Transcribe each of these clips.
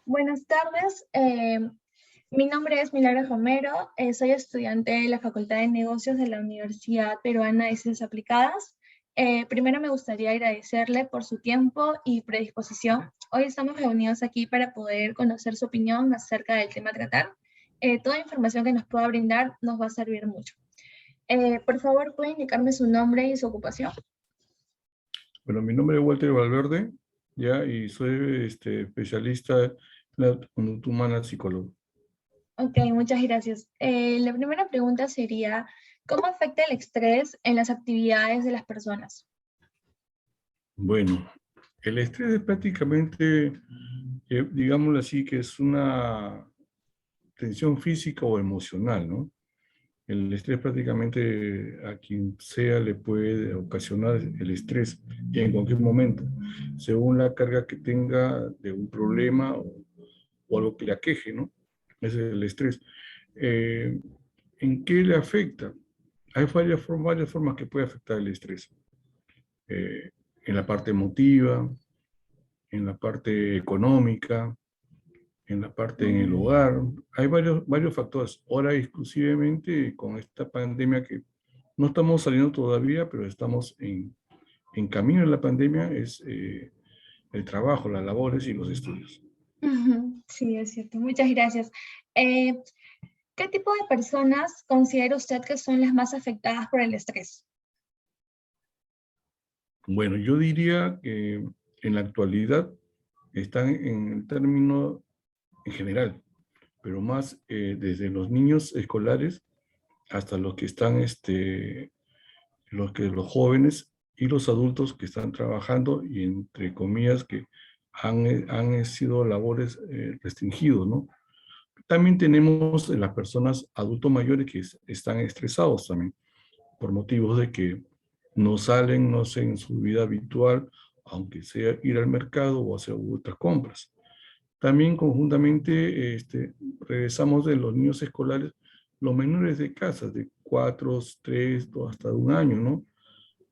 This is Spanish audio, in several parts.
Buenas tardes, mi nombre es Milagro Romero, soy estudiante de la Facultad de Negocios de la Universidad Peruana de Ciencias Aplicadas. Primero me gustaría agradecerle por su tiempo y predisposición. Hoy estamos reunidos aquí para poder conocer su opinión acerca del tema a tratar. Toda información que nos pueda brindar nos va a servir mucho. Por favor, ¿puede indicarme su nombre y su ocupación? Bueno, mi nombre es Walter Valverde, ya, y soy especialista en la conducta humana psicólogo. Ok, muchas gracias. La primera pregunta sería, ¿cómo afecta el estrés en las actividades de las personas? Bueno, el estrés es prácticamente, digámoslo así, que es una tensión física o emocional, ¿no? El estrés prácticamente a quien sea le puede ocasionar el estrés y en cualquier momento, según la carga que tenga de un problema o algo que le aqueje, ¿no? Ese es el estrés. Eh, ¿En qué le afecta? Hay varias formas que puede afectar el estrés. Eh, en la parte emotiva, en la parte económica, en la parte en el hogar. Hay varios factores. Ahora, exclusivamente con esta pandemia que no estamos saliendo todavía, pero estamos en camino en la pandemia, es el trabajo, las labores y los estudios. Ujú, sí, es cierto. Muchas gracias. Eh, ¿Qué tipo de personas considera usted que son las más afectadas por el estrés? Bueno, yo diría que en la actualidad están en el término en general, pero más desde los niños escolares hasta los que están, los jóvenes y los adultos que están trabajando y entre comillas que han sido labores restringidos, ¿no? También tenemos las personas adultos mayores que están estresados también por motivos de que no salen, no hacen su vida habitual, aunque sea ir al mercado o hacer otras compras. También conjuntamente regresamos de los niños escolares, los menores de casa, de 4, 3, hasta de 1 año, ¿no?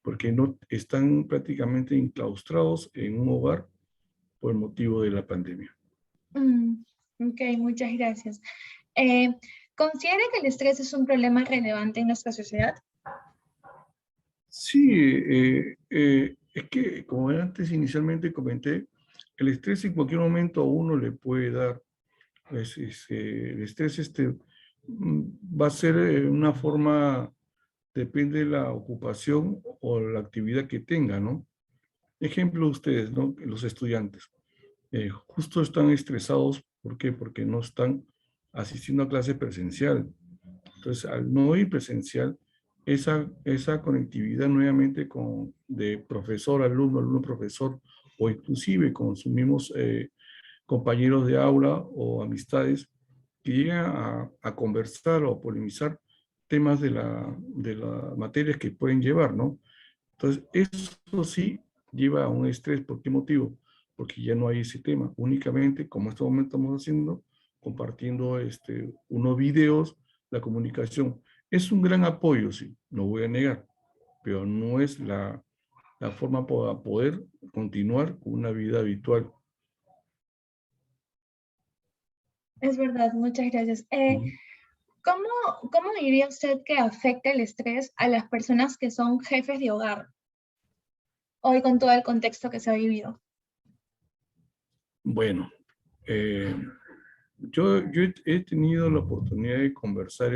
Porque no están prácticamente enclaustrados en un hogar por el motivo de la pandemia. Mm, ok, muchas gracias. Eh, ¿Considera que el estrés es un problema relevante en nuestra sociedad? Sí, es que como antes inicialmente comenté, el estrés en cualquier momento a uno le puede dar. El estrés va a ser una forma, depende de la ocupación o la actividad que tenga, ¿no? Ejemplo ustedes, ¿no? Los estudiantes. Justo están estresados, ¿por qué? Porque no están asistiendo a clase presencial. Entonces, al no ir presencial, esa conectividad nuevamente de profesor, alumno, alumno, profesor, o inclusive con sus mismos compañeros de aula o amistades, que llegan a conversar o polemizar temas de las materias que pueden llevar, ¿no? Entonces, eso sí lleva a un estrés. ¿Por qué motivo? Porque ya no hay ese tema. Únicamente, como en este momento estamos haciendo, compartiendo unos videos, la comunicación. Es un gran apoyo, sí, no voy a negar, pero no es la forma para poder continuar con una vida habitual. Es verdad, muchas gracias. Ujú. ¿Cómo, cómo diría usted que afecta el estrés a las personas que son jefes de hogar hoy con todo el contexto que se ha vivido? Bueno, eh, yo he tenido la oportunidad de conversar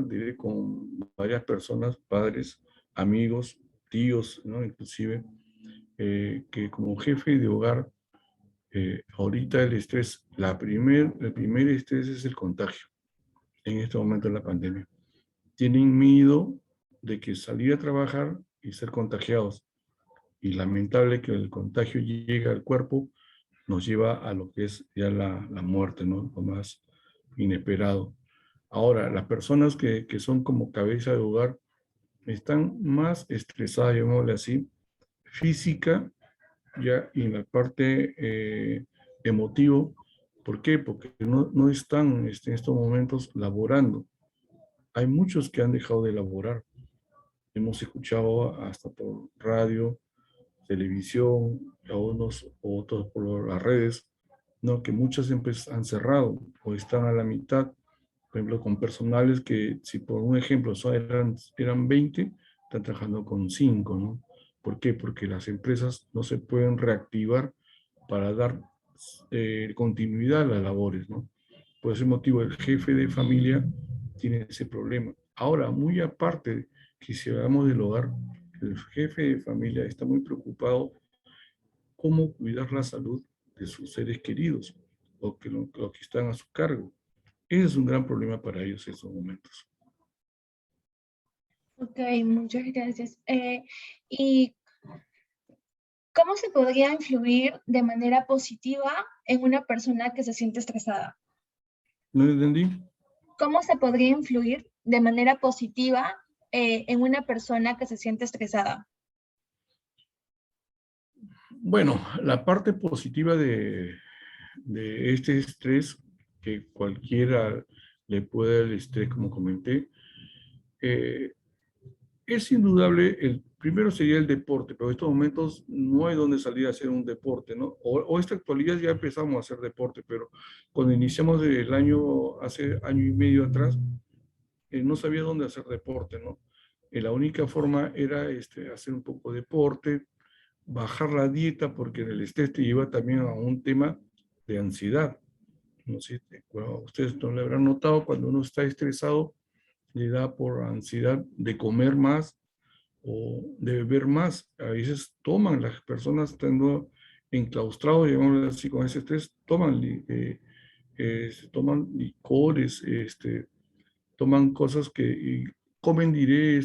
diré, con varias personas, padres, amigos, tíos, ¿no? Inclusive, que como jefe de hogar, ahorita el estrés, el primer estrés es el contagio en este momento de la pandemia. Tienen miedo de que salir a trabajar y ser contagiados. Y lamentable que el contagio llegue al cuerpo nos lleva a lo que es ya la muerte, ¿no? Lo más inesperado. Ahora, las personas que son como cabeza de hogar están más estresadas, llamémosle así, física ya y en la parte emotivo. ¿Por qué? Porque no están en estos momentos laborando. Hay muchos que han dejado de laborar. Hemos escuchado hasta por radio, televisión, a unos u otros por las redes, ¿no? Que muchas empresas han cerrado o están a la mitad, por ejemplo, con personales que, si por un ejemplo eran 20, están trabajando con 5, ¿no? ¿Por qué? Porque las empresas no se pueden reactivar para dar continuidad a las labores, ¿no? Por ese motivo, el jefe de familia tiene ese problema. Ahora, muy aparte, que si hablamos del hogar, el jefe de familia está muy preocupado cómo cuidar la salud de sus seres queridos o que lo que están a su cargo. Ese es un gran problema para ellos en estos momentos. Ok, muchas gracias. ¿Y cómo se podría influir de manera positiva en una persona que se siente estresada? ¿No entendí? ¿Cómo se podría influir de manera positiva en una persona que se siente estresada? Bueno, la parte positiva de este estrés, que cualquiera le puede dar el estrés, como comenté, eh, es indudable, el primero sería el deporte, pero en estos momentos no hay donde salir a hacer un deporte, ¿no? O esta actualidad ya empezamos a hacer deporte, pero cuando iniciamos el año, hace año y medio atrás, no sabía dónde hacer deporte, ¿no? La única forma era hacer un poco de deporte, bajar la dieta, porque el estrés te lleva también a un tema de ansiedad. No sé, bueno, ustedes no lo habrán notado, cuando uno está estresado, le da por ansiedad de comer más o de beber más. A veces toman las personas estando enclaustrados, digamos así, con ese estrés, toman licores, toman cosas que comen, diré,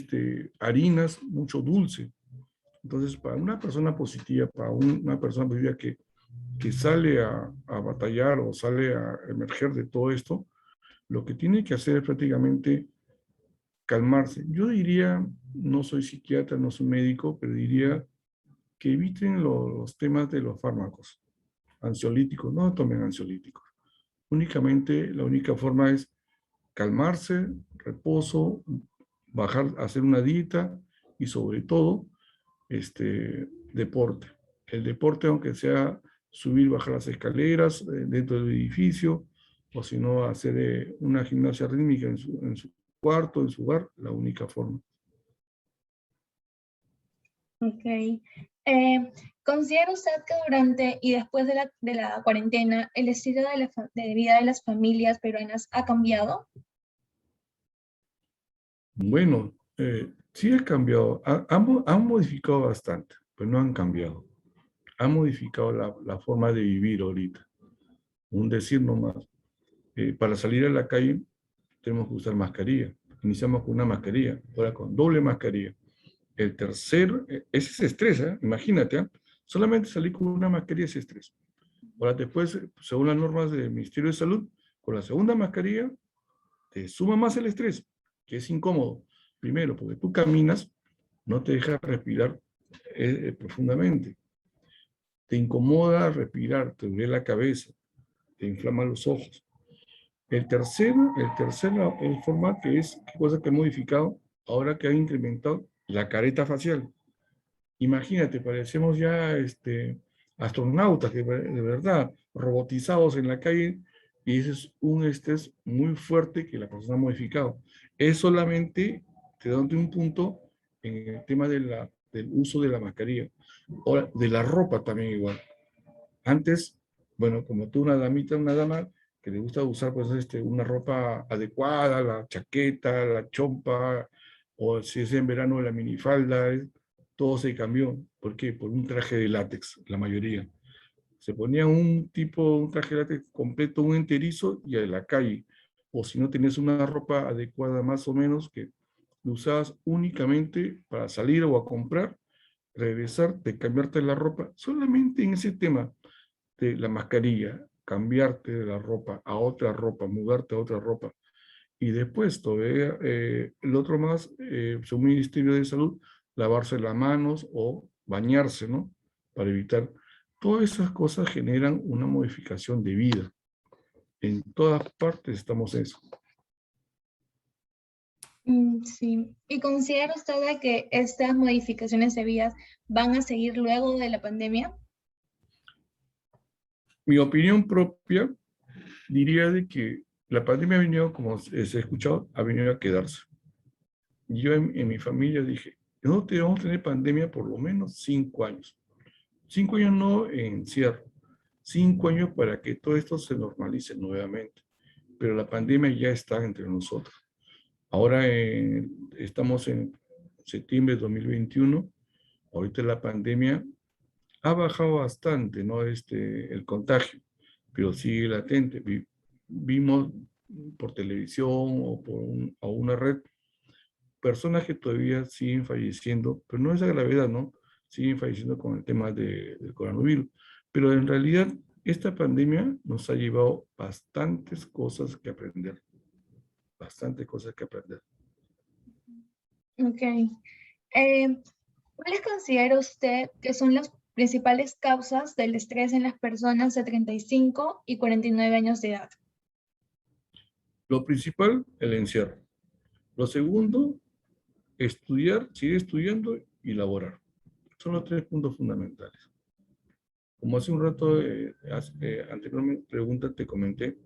harinas, mucho dulce. Entonces, para una persona positiva, para una persona positiva que sale a batallar o sale a emerger de todo esto, lo que tiene que hacer es prácticamente calmarse. Yo diría, no soy psiquiatra, no soy médico, pero diría que eviten los temas de los fármacos ansiolíticos, no tomen ansiolíticos. Únicamente, la única forma es calmarse, reposo, bajar, hacer una dieta y sobre todo, deporte. El deporte, aunque sea subir, bajar las escaleras dentro del edificio, o si no, hacer una gimnasia rítmica en su cuarto, en su hogar, la única forma. Ok. ¿Considera usted que durante y después de la cuarentena el estilo de vida de las familias peruanas ha cambiado? Bueno, sí ha cambiado, han modificado bastante, pero no han cambiado. Han modificado la forma de vivir ahorita. Un decir nomás, para salir a la calle tenemos que usar mascarilla. Iniciamos con una mascarilla, ahora con doble mascarilla. El tercer, ese es estrés, ¿eh? Imagínate, ¿eh? Solamente salir con una mascarilla es estrés. Ahora después, según las normas del Ministerio de Salud, con la segunda mascarilla te suma más el estrés, que es incómodo. Primero, porque tú caminas, no te deja respirar profundamente. Te incomoda respirar, te duele la cabeza, te inflama los ojos. El forma que es, qué cosa que ha modificado, ahora que ha incrementado la careta facial. Imagínate, parecemos ya astronautas, de verdad, robotizados en la calle, y ese es un estrés muy fuerte que la persona ha modificado. Es solamente, te da un punto en el tema del uso de la mascarilla. Ahora, de la ropa también igual. Antes, bueno, como tú, una dama que le gusta usar pues una ropa adecuada, la chaqueta, la chompa, o si es en verano la minifalda, todo se cambió. ¿Por qué? Por un traje de látex, la mayoría. Se ponía un traje de látex completo, un enterizo, y a la calle. O si no tenías una ropa adecuada más o menos, que lo usabas únicamente para salir o a comprar, regresar, de cambiarte la ropa, solamente en ese tema de la mascarilla, cambiarte de la ropa a otra ropa, mudarte a otra ropa. Y después, todavía, el otro más, según el Ministerio de Salud, lavarse las manos o bañarse, ¿no? Para evitar. Todas esas cosas generan una modificación de vida. En todas partes estamos en eso. Sí. ¿Y considera usted de que estas modificaciones de vidas van a seguir luego de la pandemia? Mi opinión propia diría de que la pandemia ha venido, como se ha escuchado, ha venido a quedarse. Yo en mi familia dije, no vamos a tener pandemia por lo menos 5 años. 5 años no en encierro, 5 años para que todo esto se normalice nuevamente. Pero la pandemia ya está entre nosotros. Ahora estamos en septiembre de 2021. Ahorita la pandemia ha bajado bastante, ¿no? El contagio, pero sigue latente. Vimos por televisión o a una red personas que todavía siguen falleciendo, pero no es la gravedad, ¿no? Siguen falleciendo con el tema del coronavirus. Pero en realidad, esta pandemia nos ha llevado bastantes cosas que aprender, bastantes cosas que aprender. Ok. ¿Cuáles considera usted que son las principales causas del estrés en las personas de 35 y 49 años de edad? Lo principal, el encierro. Lo segundo, estudiar, seguir estudiando y laborar. Son los 3 puntos fundamentales. Como hace un rato, anteriormente pregunta te comenté,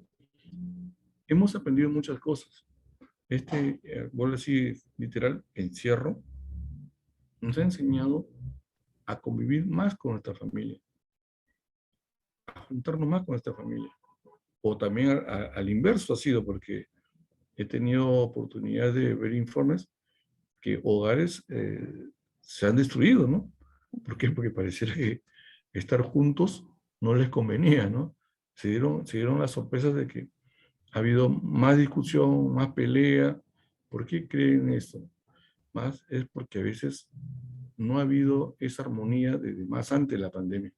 hemos aprendido muchas cosas. Vuelvo a decir, literal, encierro, nos ha enseñado a convivir más con nuestra familia, a juntarnos más con nuestra familia. O también al inverso ha sido, porque he tenido oportunidad de ver informes que hogares se han destruido, ¿no? ¿Por qué? Porque pareciera que estar juntos no les convenía, ¿no? Se dieron las sorpresas de que ha habido más discusión, más pelea. ¿Por qué creen esto? Más es porque a veces no ha habido esa armonía desde más antes de la pandemia.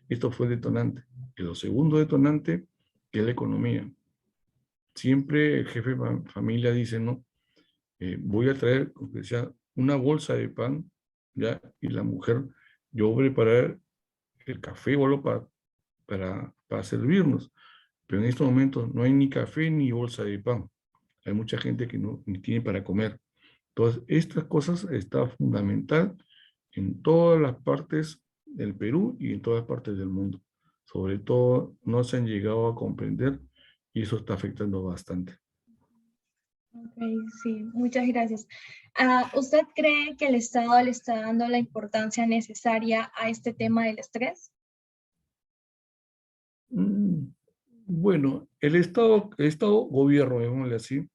Esto fue el detonante. Y lo segundo detonante, que es la economía. Siempre el jefe de familia dice, ¿no? Voy a traer, como decía, una bolsa de pan, ¿ya? Y la mujer, yo voy a preparar el café o algo para servirnos. Pero en estos momentos no hay ni café ni bolsa de pan. Hay mucha gente que no ni tiene para comer. Entonces, estas cosas están fundamental en todas las partes del Perú y en todas partes del mundo. Sobre todo, no se han llegado a comprender y eso está afectando bastante. Ok, sí, muchas gracias. ¿Usted cree que el Estado le está dando la importancia necesaria a este tema del estrés? Mm, Bueno, el Estado gobierno, digámosle así,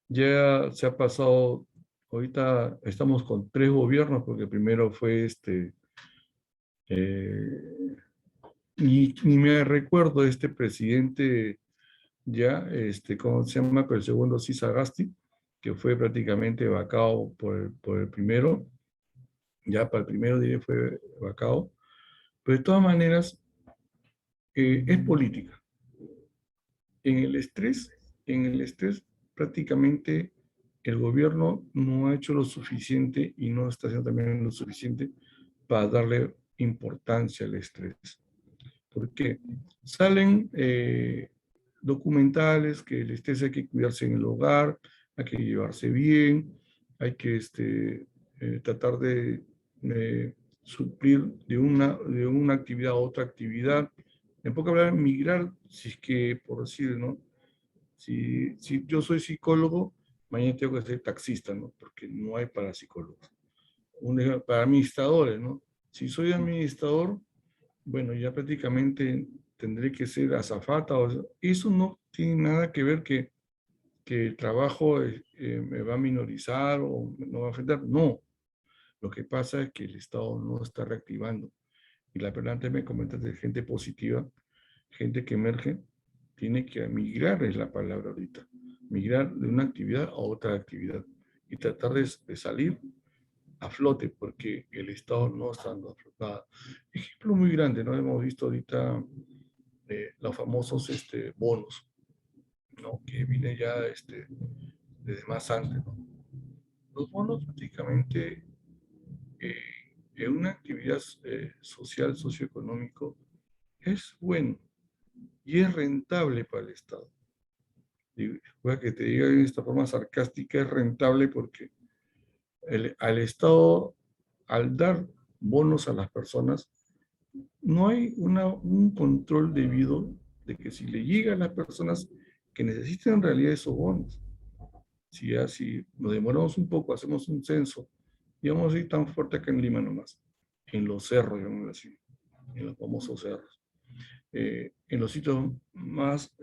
ya se ha pasado, ahorita estamos con 3 gobiernos, porque primero fue eh, ni me recuerdo este presidente ya, ¿cómo se llama? Pero el segundo sí, Sagasti, que fue prácticamente vacado por el primero, ya para el primero día fue vacado, pero de todas maneras es política. En el estrés, en el estrés prácticamente el gobierno no ha hecho lo suficiente y no está haciendo también lo suficiente para darle importancia al estrés. Porque salen documentales que el estrés hay que cuidarse en el hogar, hay que llevarse bien, hay que tratar de suplir de una actividad a otra actividad. En pocas palabras, migrar, si es que, por decir, ¿no? Si yo soy psicólogo, mañana tengo que ser taxista, ¿no? Porque no hay para psicólogos. Para administradores, ¿no? Si soy administrador, bueno, ya prácticamente tendré que ser azafata. Eso no tiene nada que ver que el trabajo me va a minorizar o no va a afectar. No, lo que pasa es que el Estado no está reactivando. Y la verdad, antes me comentaste de gente positiva, gente que emerge, tiene que migrar, es la palabra ahorita. Migrar de una actividad a otra actividad y tratar de salir a flote, porque el Estado no está dando a flotada. Ejemplo muy grande, ¿no? Hemos visto ahorita los famosos bonos, ¿no? Que viene ya desde más antes, ¿no? Los bonos prácticamente eh, en una actividad social, socioeconómico, es bueno y es rentable para el Estado. Voy a que te diga de esta forma sarcástica, es rentable porque al Estado, al dar bonos a las personas, no hay un control debido de que si le llega a las personas que necesitan en realidad esos bonos, si nos demoramos un poco, hacemos un censo, y vamos a ir tan fuerte acá en Lima nomás, en los cerros, digamos así, en los famosos cerros, en los sitios más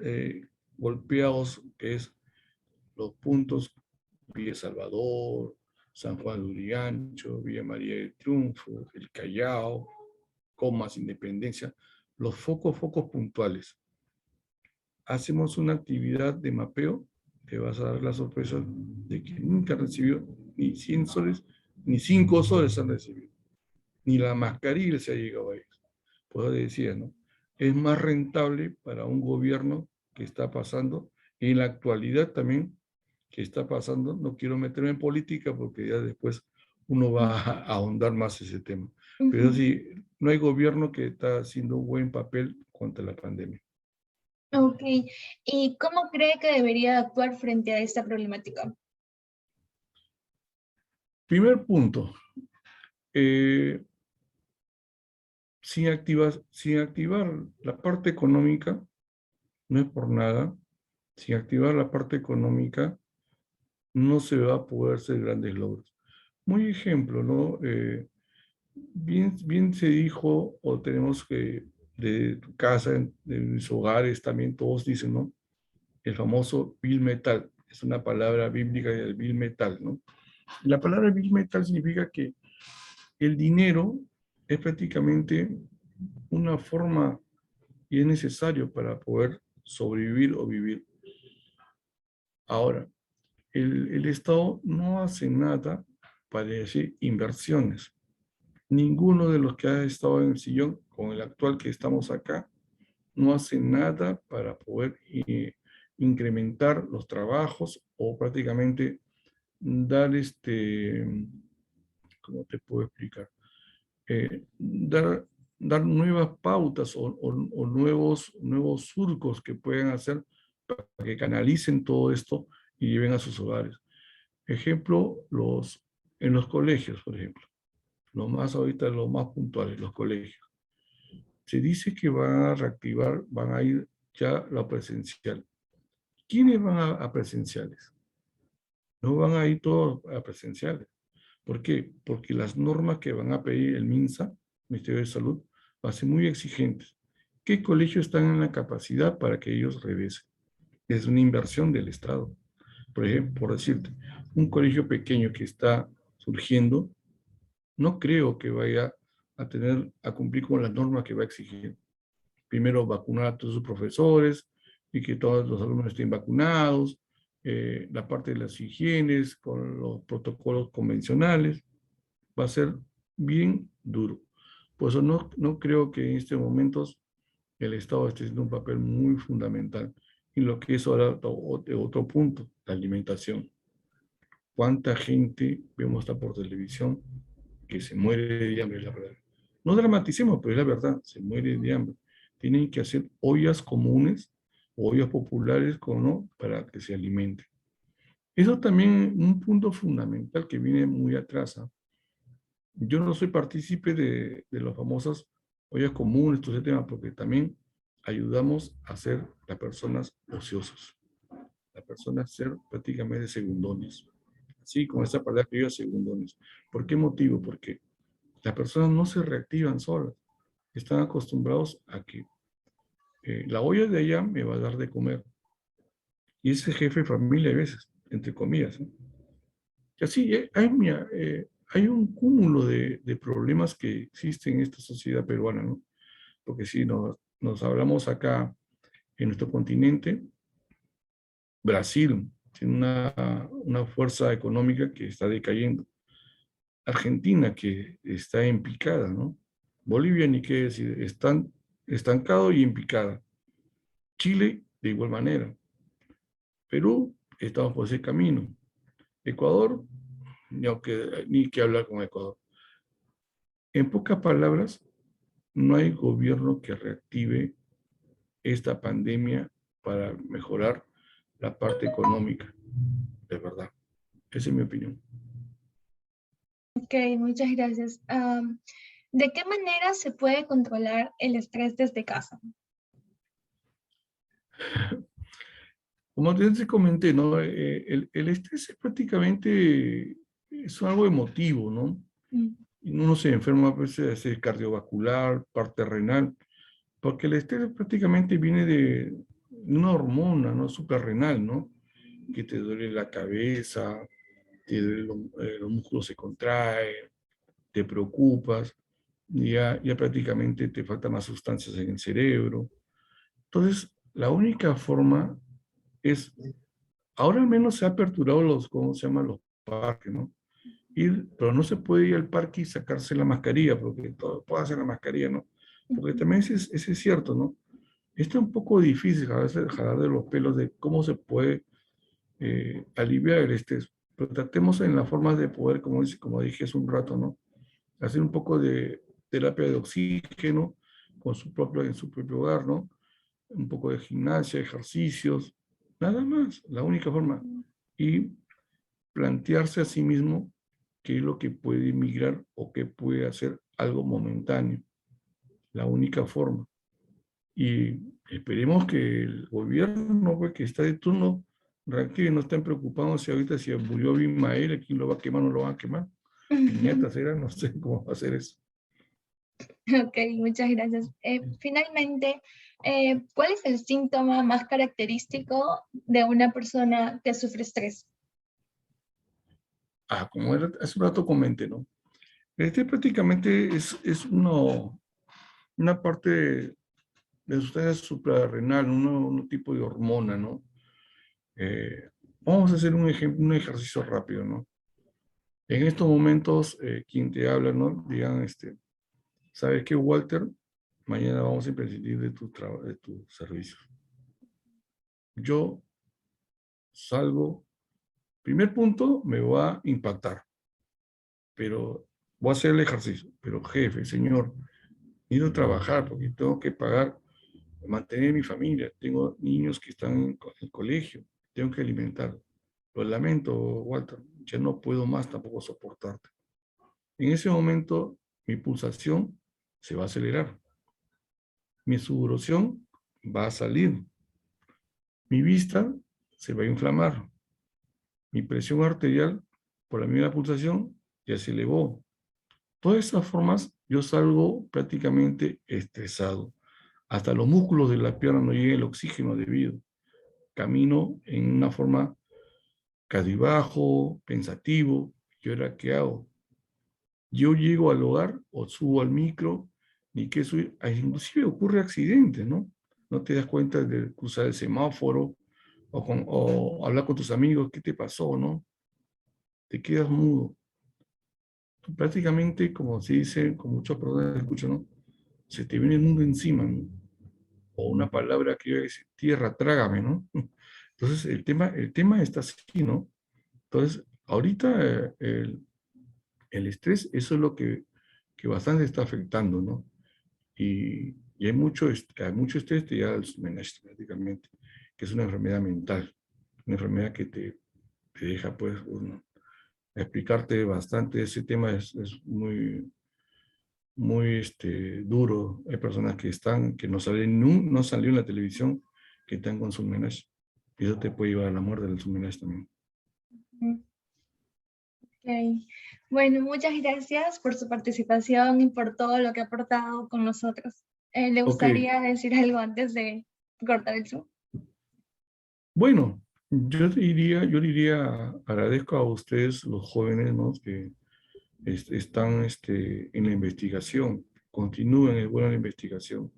golpeados, que es los puntos Villa Salvador, San Juan de Urigancho, Villa María del Triunfo, el Callao, Comas, Independencia, los focos puntuales. Hacemos una actividad de mapeo, te vas a dar la sorpresa de que nunca recibió ni 100 soles, ni 5 soles han recibido, ni la mascarilla se ha llegado a ellos. Pues decía, ¿no? Es más rentable para un gobierno que está pasando, y en la actualidad también que está pasando, no quiero meterme en política porque ya después uno va a ahondar más ese tema. Pero Ujú. sí, no hay gobierno que está haciendo un buen papel contra la pandemia. Ok, ¿y cómo cree que debería actuar frente a esta problemática? Primer punto, eh, sin activar la parte económica, no es por nada, sin activar la parte económica no se va a poder hacer grandes logros. Muy ejemplo, ¿no? Bien se dijo, o tenemos que, de tu casa, de mis hogares también, todos dicen, ¿no? El famoso Bill Metal, es una palabra bíblica del Bill Metal, ¿no? La palabra Bill Metal significa que el dinero es prácticamente una forma y es necesario para poder sobrevivir o vivir. Ahora, el Estado no hace nada para decir inversiones. Ninguno de los que ha estado en el sillón, con el actual que estamos acá, no hace nada para poder incrementar los trabajos o prácticamente dar ¿cómo te puedo explicar? Dar nuevas pautas o nuevos surcos que puedan hacer para que canalicen todo esto y lleven a sus hogares. Ejemplo, en los colegios, por ejemplo. Lo más ahorita, lo más puntuales, los colegios. Se dice que van a reactivar, van a ir ya la presencial. ¿Quiénes van a presenciales? No van a ir todos a presenciales. ¿Por qué? Porque las normas que van a pedir el MINSA, Ministerio de Salud, van a ser muy exigentes. ¿Qué colegios están en la capacidad para que ellos regresen? Es una inversión del Estado. Por ejemplo, por decirte, un colegio pequeño que está surgiendo, no creo que vaya a cumplir con las normas que va a exigir. Primero, vacunar a todos sus profesores y que todos los alumnos estén vacunados, la parte de las higienes con los protocolos convencionales, va a ser bien duro. Por eso no creo que en estos momentos el Estado esté haciendo un papel muy fundamental en lo que es ahora otro punto, la alimentación. ¿Cuánta gente vemos hasta por televisión que se muere de hambre, la verdad? No dramaticemos, pero es la verdad, se muere de hambre. Tienen que hacer ollas comunes, ollas populares, ¿no? Para que se alimente. Eso también un punto fundamental que viene muy atrás. ¿Ah? Yo no soy partícipe de las famosas ollas comunes, todo ese tema, porque también ayudamos a hacer las personas ociosas, las personas ser prácticamente segundones. Así, con esa palabra que yo, segundones. ¿Por qué motivo? Porque las personas no se reactivan solas. Están acostumbrados a que la olla de allá me va a dar de comer. Y ese jefe de familia a veces, entre comillas. ¿No? Y así hay un cúmulo de problemas que existen en esta sociedad peruana, ¿no? Porque si nos hablamos acá en nuestro continente, Brasil tiene una fuerza económica que está decayendo. Argentina que está en picada, ¿no? Bolivia, ni qué decir, están estancado y en picada. Chile, de igual manera. Perú, estamos por ese camino. Ecuador, ni que hablar con Ecuador. En pocas palabras, no hay gobierno que reactive esta pandemia para mejorar la parte económica, de verdad. Esa es mi opinión. Ok, muchas gracias. ¿De qué manera se puede controlar el estrés desde casa? Como antes te comenté, ¿no? El estrés es prácticamente es algo emotivo, ¿no? Mm, Y uno se enferma a veces de cardiovascular, parte renal, porque el estrés prácticamente viene de una hormona, ¿no? Suprarrenal, ¿no? Que te duele la cabeza, los músculos se contraen, te preocupas, ya prácticamente te faltan más sustancias en el cerebro. Entonces, la única forma es, ahora al menos se ha aperturado los, ¿cómo se llama? Los parques, ¿no? Pero no se puede ir al parque y sacarse la mascarilla, porque todo puede hacer la mascarilla, ¿no? Porque ujú, también ese es cierto, ¿no? Esto es un poco difícil a veces jalar de los pelos de cómo se puede aliviar el estrés. Pero tratemos en las formas de poder, como dije hace un rato, ¿no? Hacer un poco de terapia de oxígeno en su propio hogar, ¿no? Un poco de gimnasia, ejercicios, nada más, la única forma. Y plantearse a sí mismo qué es lo que puede migrar o qué puede hacer algo momentáneo, la única forma. Y esperemos que el gobierno pues, que está de turno reactive, no estén preocupados si ahorita si murió Abimael, ¿a quién lo va a quemar o no lo van a quemar? ujú. Piñatas era, no sé cómo va a hacer eso. Ok, muchas gracias. Finalmente, ¿cuál es el síntoma más característico de una persona que sufre estrés? Como hace un rato comenté, ¿no? Este prácticamente es una parte de sustancia suprarrenal, un tipo de hormona, ¿no? Eh, Vamos a hacer un ejemplo, un ejercicio rápido, ¿no? En estos momentos, quien te habla, ¿no? Digan, ¿sabes qué, Walter? Mañana vamos a prescindir de tu servicio. Yo salgo, primer punto, me va a impactar, pero voy a hacer el ejercicio. Pero jefe, señor, necesito trabajar porque tengo que pagar, mantener mi familia. Tengo niños que están en el colegio, tengo que alimentar. Lo lamento, Walter, ya no puedo más tampoco soportarte. En ese momento, mi pulsación se va a acelerar, mi sudoración va a salir, mi vista se va a inflamar, mi presión arterial por la misma pulsación ya se elevó. Todas esas formas yo salgo prácticamente estresado. Hasta los músculos de la pierna no llega el oxígeno debido. Camino en una forma cabizbajo, pensativo. ¿Y ahora qué hago? Yo llego al hogar o subo al micro, ni qué soy. Inclusive ocurre accidentes, ¿no? No te das cuenta de cruzar el semáforo o hablar con tus amigos, ¿qué te pasó, no? Te quedas mudo. Prácticamente, como se dice, con muchas personas escuchan, ¿no? Se te viene el mundo encima, ¿no? O una palabra que yo decir, tierra, trágame, ¿no? Entonces, el tema está así, ¿no? Entonces, ahorita el estrés, eso es lo que bastante está afectando, ¿no? Y hay mucho estrés te lleva al Alzheimer prácticamente, que es una enfermedad mental, una enfermedad que te deja, pues, explicarte bastante. Ese tema es muy, muy duro. Hay personas que no salen, no salió en la televisión, que están con Sulmenage. Y eso te puede llevar a la muerte del Sulmenage también. Mm, ok. Bueno, muchas gracias por su participación y por todo lo que ha aportado con nosotros. ¿Le Ok, gustaría decir algo antes de cortar el Zoom? bueno, yo diría, agradezco a ustedes, los jóvenes, ¿no? Que están en la investigación, continúen en buena la investigación.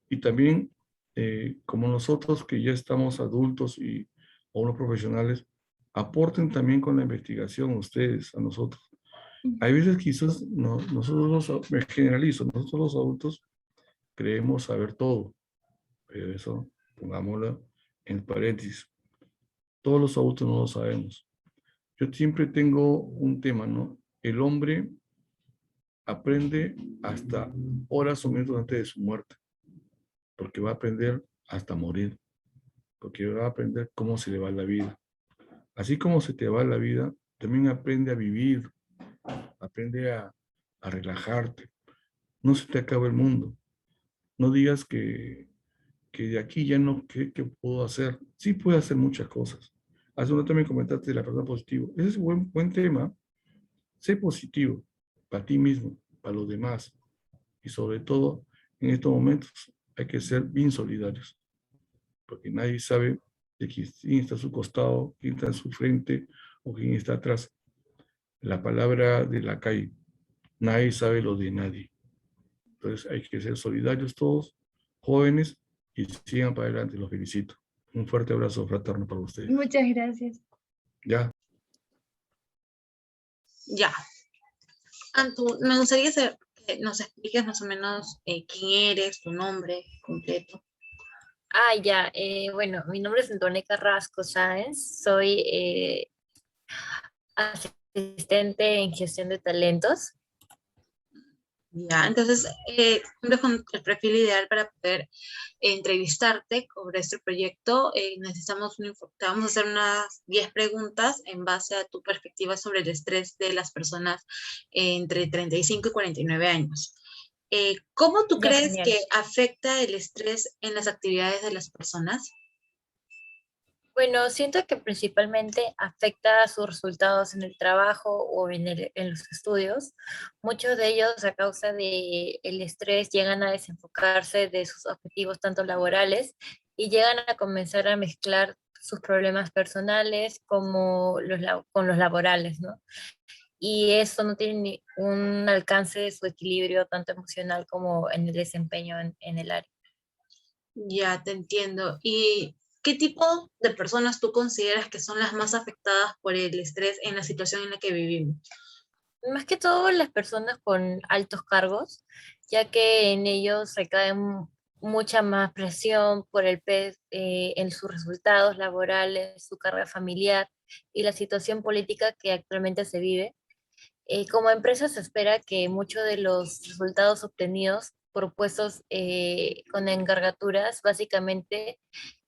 Y también, como nosotros que ya estamos adultos y o unos profesionales, aporten también con la investigación ustedes a nosotros. Hay veces quizás me generalizo, nosotros los adultos creemos saber todo, pero eso pongámoslo en paréntesis. Todos los adultos no lo sabemos. Yo siempre tengo un tema, ¿no? El hombre aprende hasta horas o minutos antes de su muerte, porque va a aprender hasta morir, porque va a aprender cómo se le va la vida. Así como se te va la vida, también aprende a vivir, aprende a relajarte. no se te acaba el mundo. No digas que de aquí ya no, ¿qué puedo hacer? Sí puedo hacer muchas cosas. Hace un rato también comentaste de la persona positiva. Ese es un buen tema. Sé positivo para ti mismo, para los demás. Y sobre todo, en estos momentos hay que ser bien solidarios, porque nadie sabe de quién está a su costado, quién está en su frente o quién está atrás. La palabra de la calle, nadie sabe lo de nadie. Entonces hay que ser solidarios todos, jóvenes, y sigan para adelante. Los felicito. Un fuerte abrazo fraterno para ustedes. Muchas gracias. Ya. Ya. Antu, me gustaría saber que nos expliques más o menos quién eres, tu nombre completo. Ya, bueno, mi nombre es Antonia Carrasco Sáenz, soy asistente en gestión de talentos. Ya, entonces, cumples con el perfil ideal para poder entrevistarte sobre este proyecto. Te vamos a hacer unas 10 preguntas en base a tu perspectiva sobre el estrés de las personas entre 35 y 49 años. ¿Cómo tú Ya, crees genial. que afecta el estrés en las actividades de las personas? Bueno, siento que principalmente afecta a sus resultados en el trabajo o en los estudios. Muchos de ellos a causa del estrés llegan a desenfocarse de sus objetivos tanto laborales y llegan a comenzar a mezclar sus problemas personales como con los laborales, ¿no? Y eso no tiene un alcance de su equilibrio tanto emocional como en el desempeño en el área. Ya te entiendo. ¿Y qué tipo de personas tú consideras que son las más afectadas por el estrés en la situación en la que vivimos? Más que todo las personas con altos cargos, ya que en ellos recae mucha más presión por el peso en sus resultados laborales, su carga familiar y la situación política que actualmente se vive. Como empresa se espera que muchos de los resultados obtenidos por puestos con encargaturas, básicamente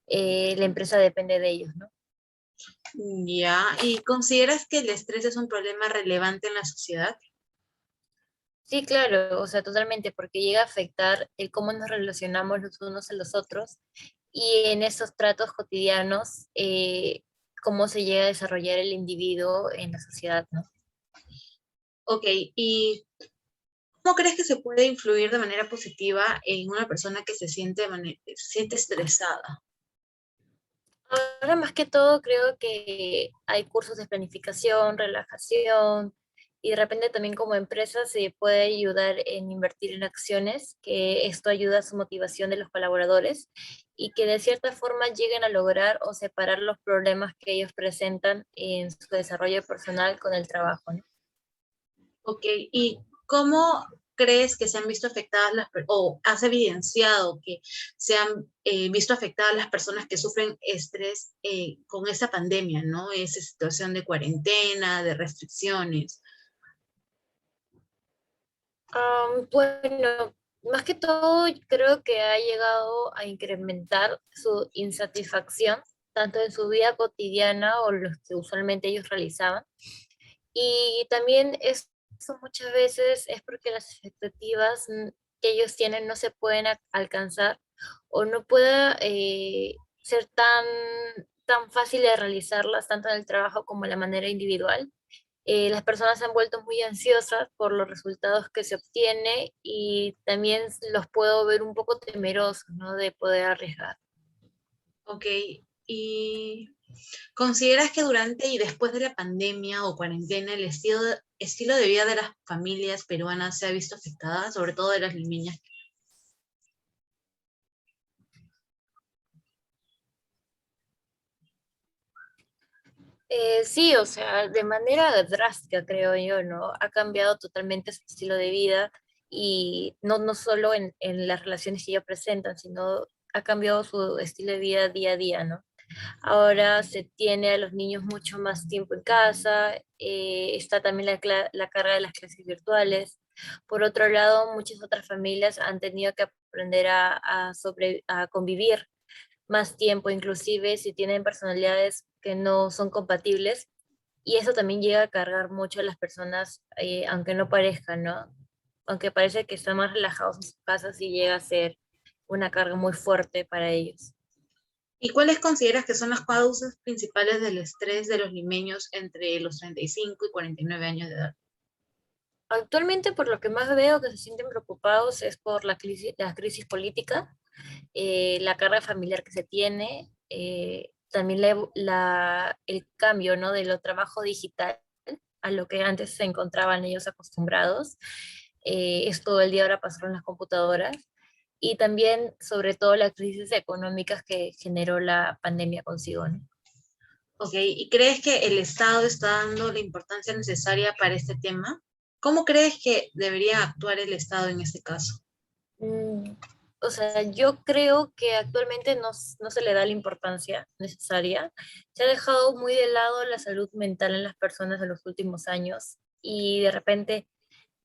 la empresa depende de ellos, ¿no? Ya, ¿y consideras que el estrés es un problema relevante en la sociedad? Sí, claro, o sea, totalmente, porque llega a afectar el cómo nos relacionamos los unos a los otros y en esos tratos cotidianos, cómo se llega a desarrollar el individuo en la sociedad, ¿no? Ok, ¿y cómo crees que se puede influir de manera positiva en una persona que se siente estresada? Ahora más que todo creo que hay cursos de planificación, relajación y de repente también como empresa se puede ayudar en invertir en acciones, que esto ayuda a su motivación de los colaboradores y que de cierta forma lleguen a lograr o separar los problemas que ellos presentan en su desarrollo personal con el trabajo, ¿no? Ok, ¿y cómo crees que se han visto afectadas o has evidenciado que se han visto afectadas las personas que sufren estrés con esa pandemia, ¿no? Esa situación de cuarentena, de restricciones. Bueno, más que todo creo que ha llegado a incrementar su insatisfacción, tanto en su vida cotidiana o los que usualmente ellos realizaban. Y también eso muchas veces es porque las expectativas que ellos tienen no se pueden alcanzar o no pueda ser tan fácil de realizarlas tanto en el trabajo como en la manera individual. Las personas se han vuelto muy ansiosas por los resultados que se obtiene y también los puedo ver un poco temerosos, ¿no? De poder arriesgar. Ok, ¿y consideras que durante y después de la pandemia o cuarentena el estilo de vida de las familias peruanas se ha visto afectada, sobre todo de las niñas? Sí, o sea, de manera drástica, creo yo, ¿no? Ha cambiado totalmente su estilo de vida y no solo en las relaciones que ellos presentan, sino ha cambiado su estilo de vida día a día, ¿no? Ahora se tiene a los niños mucho más tiempo en casa, está también la carga de las clases virtuales. Por otro lado, muchas otras familias han tenido que aprender a convivir más tiempo, inclusive si tienen personalidades que no son compatibles, y eso también llega a cargar mucho a las personas, aunque no parezcan, ¿no? aunque parece que están más relajados en sus casas y llega a ser una carga muy fuerte para ellos. ¿Y cuáles consideras que son las causas principales del estrés de los limeños entre los 35 y 49 años de edad? Actualmente, por lo que más veo que se sienten preocupados es por la crisis política, la carga familiar que se tiene, también el cambio, ¿no?, de lo trabajo digital a lo que antes se encontraban ellos acostumbrados. Es todo el día ahora pasar en las computadoras. Y también, sobre todo, las crisis económicas que generó la pandemia consigo, ¿no? Ok, ¿y crees que el Estado está dando la importancia necesaria para este tema? ¿Cómo crees que debería actuar el Estado en este caso? Mm, O sea, yo creo que actualmente no se le da la importancia necesaria. Se ha dejado muy de lado la salud mental en las personas en los últimos años y de repente,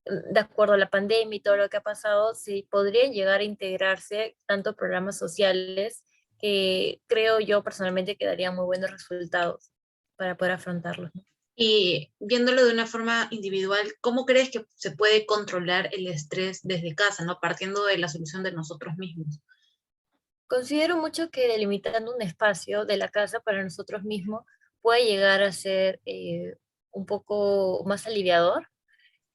de acuerdo a la pandemia y todo lo que ha pasado, sí podrían llegar a integrarse tanto programas sociales que creo yo personalmente que darían muy buenos resultados para poder afrontarlos, ¿no? Y viéndolo de una forma individual, ¿cómo crees que se puede controlar el estrés desde casa, ¿no? Partiendo de la solución de nosotros mismos. Considero mucho que delimitando un espacio de la casa para nosotros mismos puede llegar a ser un poco más aliviador.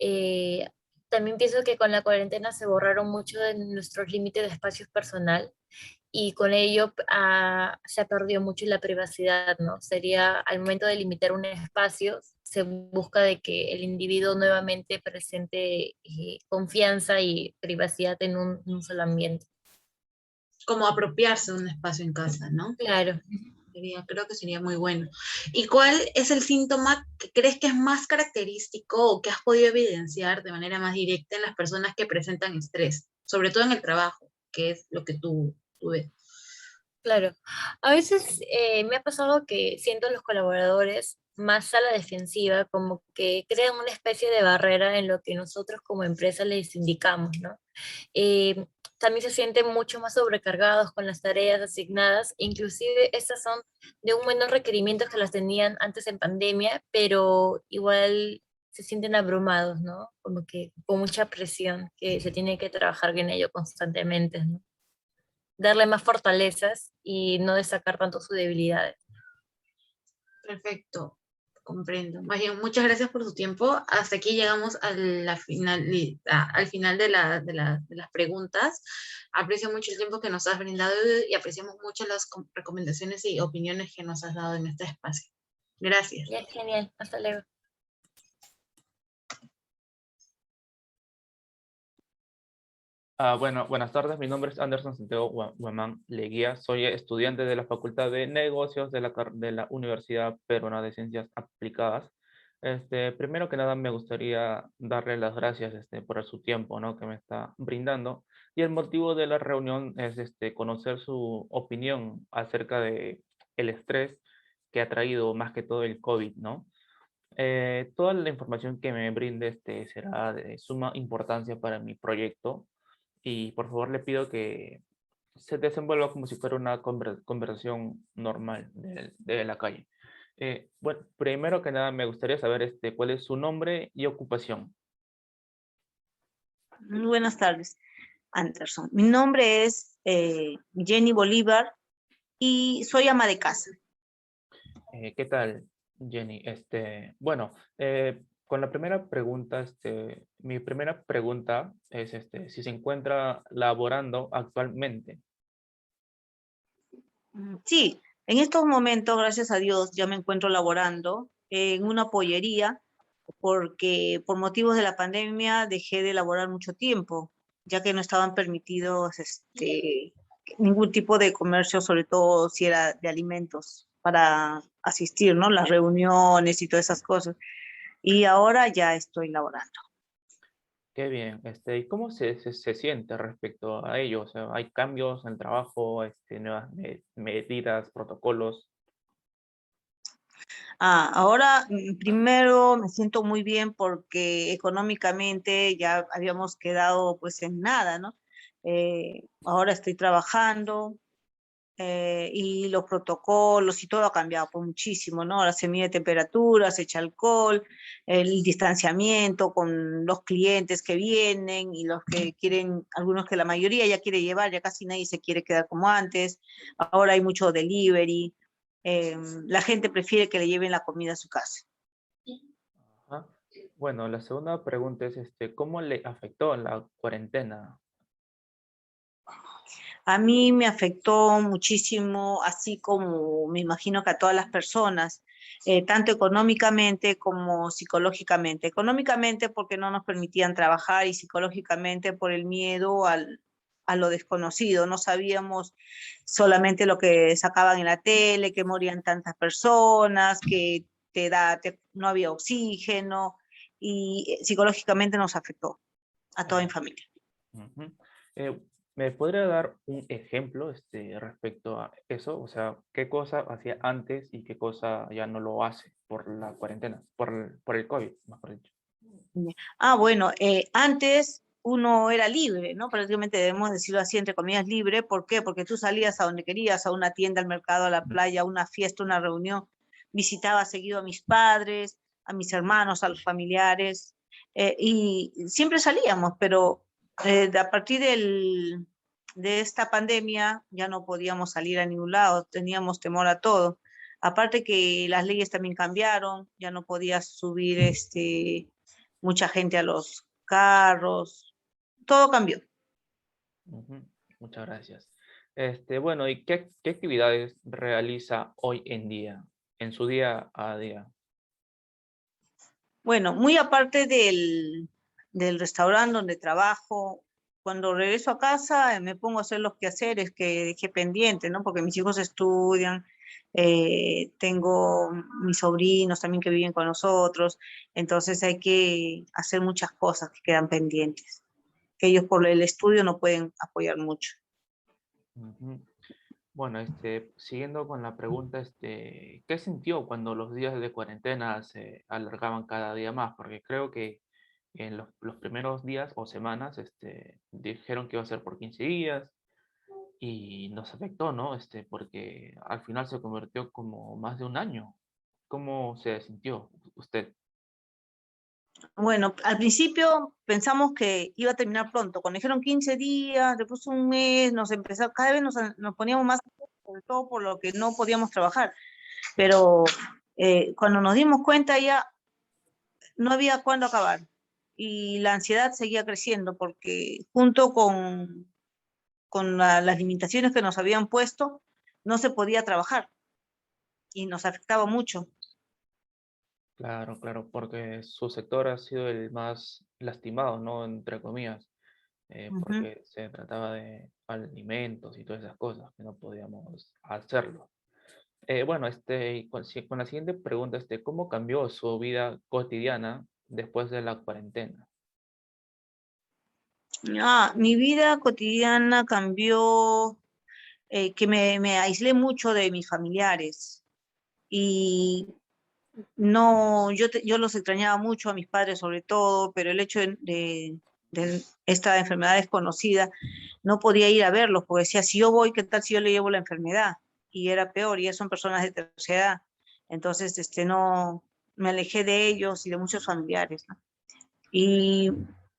Eh, También pienso que con la cuarentena se borraron mucho de nuestros límites de espacios personal y con ello se ha perdido mucho la privacidad, ¿no? Sería al momento de limitar un espacio, se busca de que el individuo nuevamente presente confianza y privacidad en un solo ambiente. Como apropiarse de un espacio en casa, ¿no? Claro. Creo que sería muy bueno. ¿Y cuál es el síntoma que crees que es más característico o que has podido evidenciar de manera más directa en las personas que presentan estrés, sobre todo en el trabajo, que es lo que tú ves? Claro, a veces me ha pasado que siento a los colaboradores más a la defensiva, como que crean una especie de barrera en lo que nosotros como empresa les indicamos, ¿no? Eh, También se sienten mucho más sobrecargados con las tareas asignadas, inclusive estas son de un menos requerimientos que las tenían antes en pandemia, pero igual se sienten abrumados, ¿no? Como que con mucha presión, que se tiene que trabajar en ello constantemente, ¿no? Darle más fortalezas y no destacar tanto sus debilidades. Perfecto, comprendo. Más bien, muchas gracias por su tiempo. Hasta aquí llegamos a al final de las preguntas. Aprecio mucho el tiempo que nos has brindado y apreciamos mucho las recomendaciones y opiniones que nos has dado en este espacio. Gracias. Ya, genial. Hasta luego. Bueno, buenas tardes. Mi nombre es Anderson Santiago Guamán Leguía. Soy estudiante de la Facultad de Negocios de la Universidad Peruana de Ciencias Aplicadas. Primero que nada, me gustaría darle las gracias por su tiempo, ¿no?, que me está brindando. Y el motivo de la reunión es conocer su opinión acerca de el estrés que ha traído más que todo el COVID, ¿no? Toda la información que me brinde será de suma importancia para mi proyecto y por favor le pido que se desenvuelva como si fuera una conversación normal de la calle. Bueno, primero que nada me gustaría saber cuál es su nombre y ocupación. Muy buenas tardes, Anderson. Mi nombre es Jenny Bolívar y soy ama de casa. ¿Qué tal, Jenny? Bueno, con la primera pregunta, mi primera pregunta es si se encuentra laborando actualmente. Sí, en estos momentos, gracias a Dios, ya me encuentro laborando en una pollería porque por motivos de la pandemia dejé de laborar mucho tiempo, ya que no estaban permitidos ningún tipo de comercio, sobre todo si era de alimentos, para asistir, ¿no? Las reuniones y todas esas cosas. Y ahora ya estoy laborando. Qué bien. ¿Y cómo se siente respecto a ello? O sea, ¿hay cambios en el trabajo, nuevas medidas, protocolos? Ahora, primero me siento muy bien porque económicamente ya habíamos quedado pues en nada, ¿no? Ahora estoy trabajando y los protocolos y todo ha cambiado pues, muchísimo, ¿no? Ahora se mide temperatura, se echa alcohol, el distanciamiento con los clientes que vienen y los que quieren, algunos que la mayoría ya quiere llevar, ya casi nadie se quiere quedar como antes. Ahora hay mucho delivery. La gente prefiere que le lleven la comida a su casa. Ajá. Bueno, la segunda pregunta es, ¿cómo le afectó la cuarentena? A mí me afectó muchísimo, así como me imagino que a todas las personas, tanto económicamente como psicológicamente. Económicamente porque no nos permitían trabajar y psicológicamente por el miedo a lo desconocido. No sabíamos solamente lo que sacaban en la tele, que morían tantas personas, que no había oxígeno y psicológicamente nos afectó a toda mi familia. Ujú. ¿Me podría dar un ejemplo respecto a eso? O sea, ¿qué cosa hacía antes y qué cosa ya no lo hace por la cuarentena, por el COVID, mejor dicho? Bueno, antes uno era libre, ¿no? Prácticamente debemos decirlo así, entre comillas, libre. ¿Por qué? Porque tú salías a donde querías, a una tienda, al mercado, a la playa, a una fiesta, una reunión. Visitaba seguido a mis padres, a mis hermanos, a los familiares, y siempre salíamos, pero a partir de esta pandemia ya no podíamos salir a ningún lado, teníamos temor a todo. Aparte que las leyes también cambiaron, ya no podías subir mucha gente a los carros, todo cambió. Ujú. Muchas gracias. Bueno, ¿y qué actividades realiza hoy en día, en su día a día? Bueno, muy aparte del restaurante donde trabajo, cuando regreso a casa me pongo a hacer los quehaceres que dejé pendiente, ¿no? Porque mis hijos estudian, tengo mis sobrinos también que viven con nosotros, entonces hay que hacer muchas cosas que quedan pendientes, que ellos por el estudio no pueden apoyar mucho. Ujú. Bueno, siguiendo con la pregunta, ¿qué sintió cuando los días de cuarentena se alargaban cada día más? Porque creo que en los primeros días o semanas, dijeron que iba a ser por 15 días y nos afectó, ¿no? Porque al final se convirtió como más de un año. ¿Cómo se sintió usted? Bueno, al principio pensamos que iba a terminar pronto. Cuando dijeron 15 días, después un mes, cada vez nos poníamos más, sobre todo por lo que no podíamos trabajar. Pero cuando nos dimos cuenta ya no había cuándo acabar. Y la ansiedad seguía creciendo porque junto con las limitaciones que nos habían puesto, no se podía trabajar y nos afectaba mucho. Claro, claro, porque su sector ha sido el más lastimado, ¿no? Entre comillas, Ujú. porque se trataba de alimentos y todas esas cosas que no podíamos hacerlo. Bueno, y con la siguiente pregunta, ¿cómo cambió su vida cotidiana después de la cuarentena? Mi vida cotidiana cambió, que me aislé mucho de mis familiares y no, yo los extrañaba mucho a mis padres sobre todo, pero el hecho de esta enfermedad desconocida, no podía ir a verlos, porque decía, si yo voy, ¿qué tal si yo le llevo la enfermedad? Y era peor, y ya son personas de tercera edad. Entonces, no, me alejé de ellos y de muchos familiares, ¿no? Y,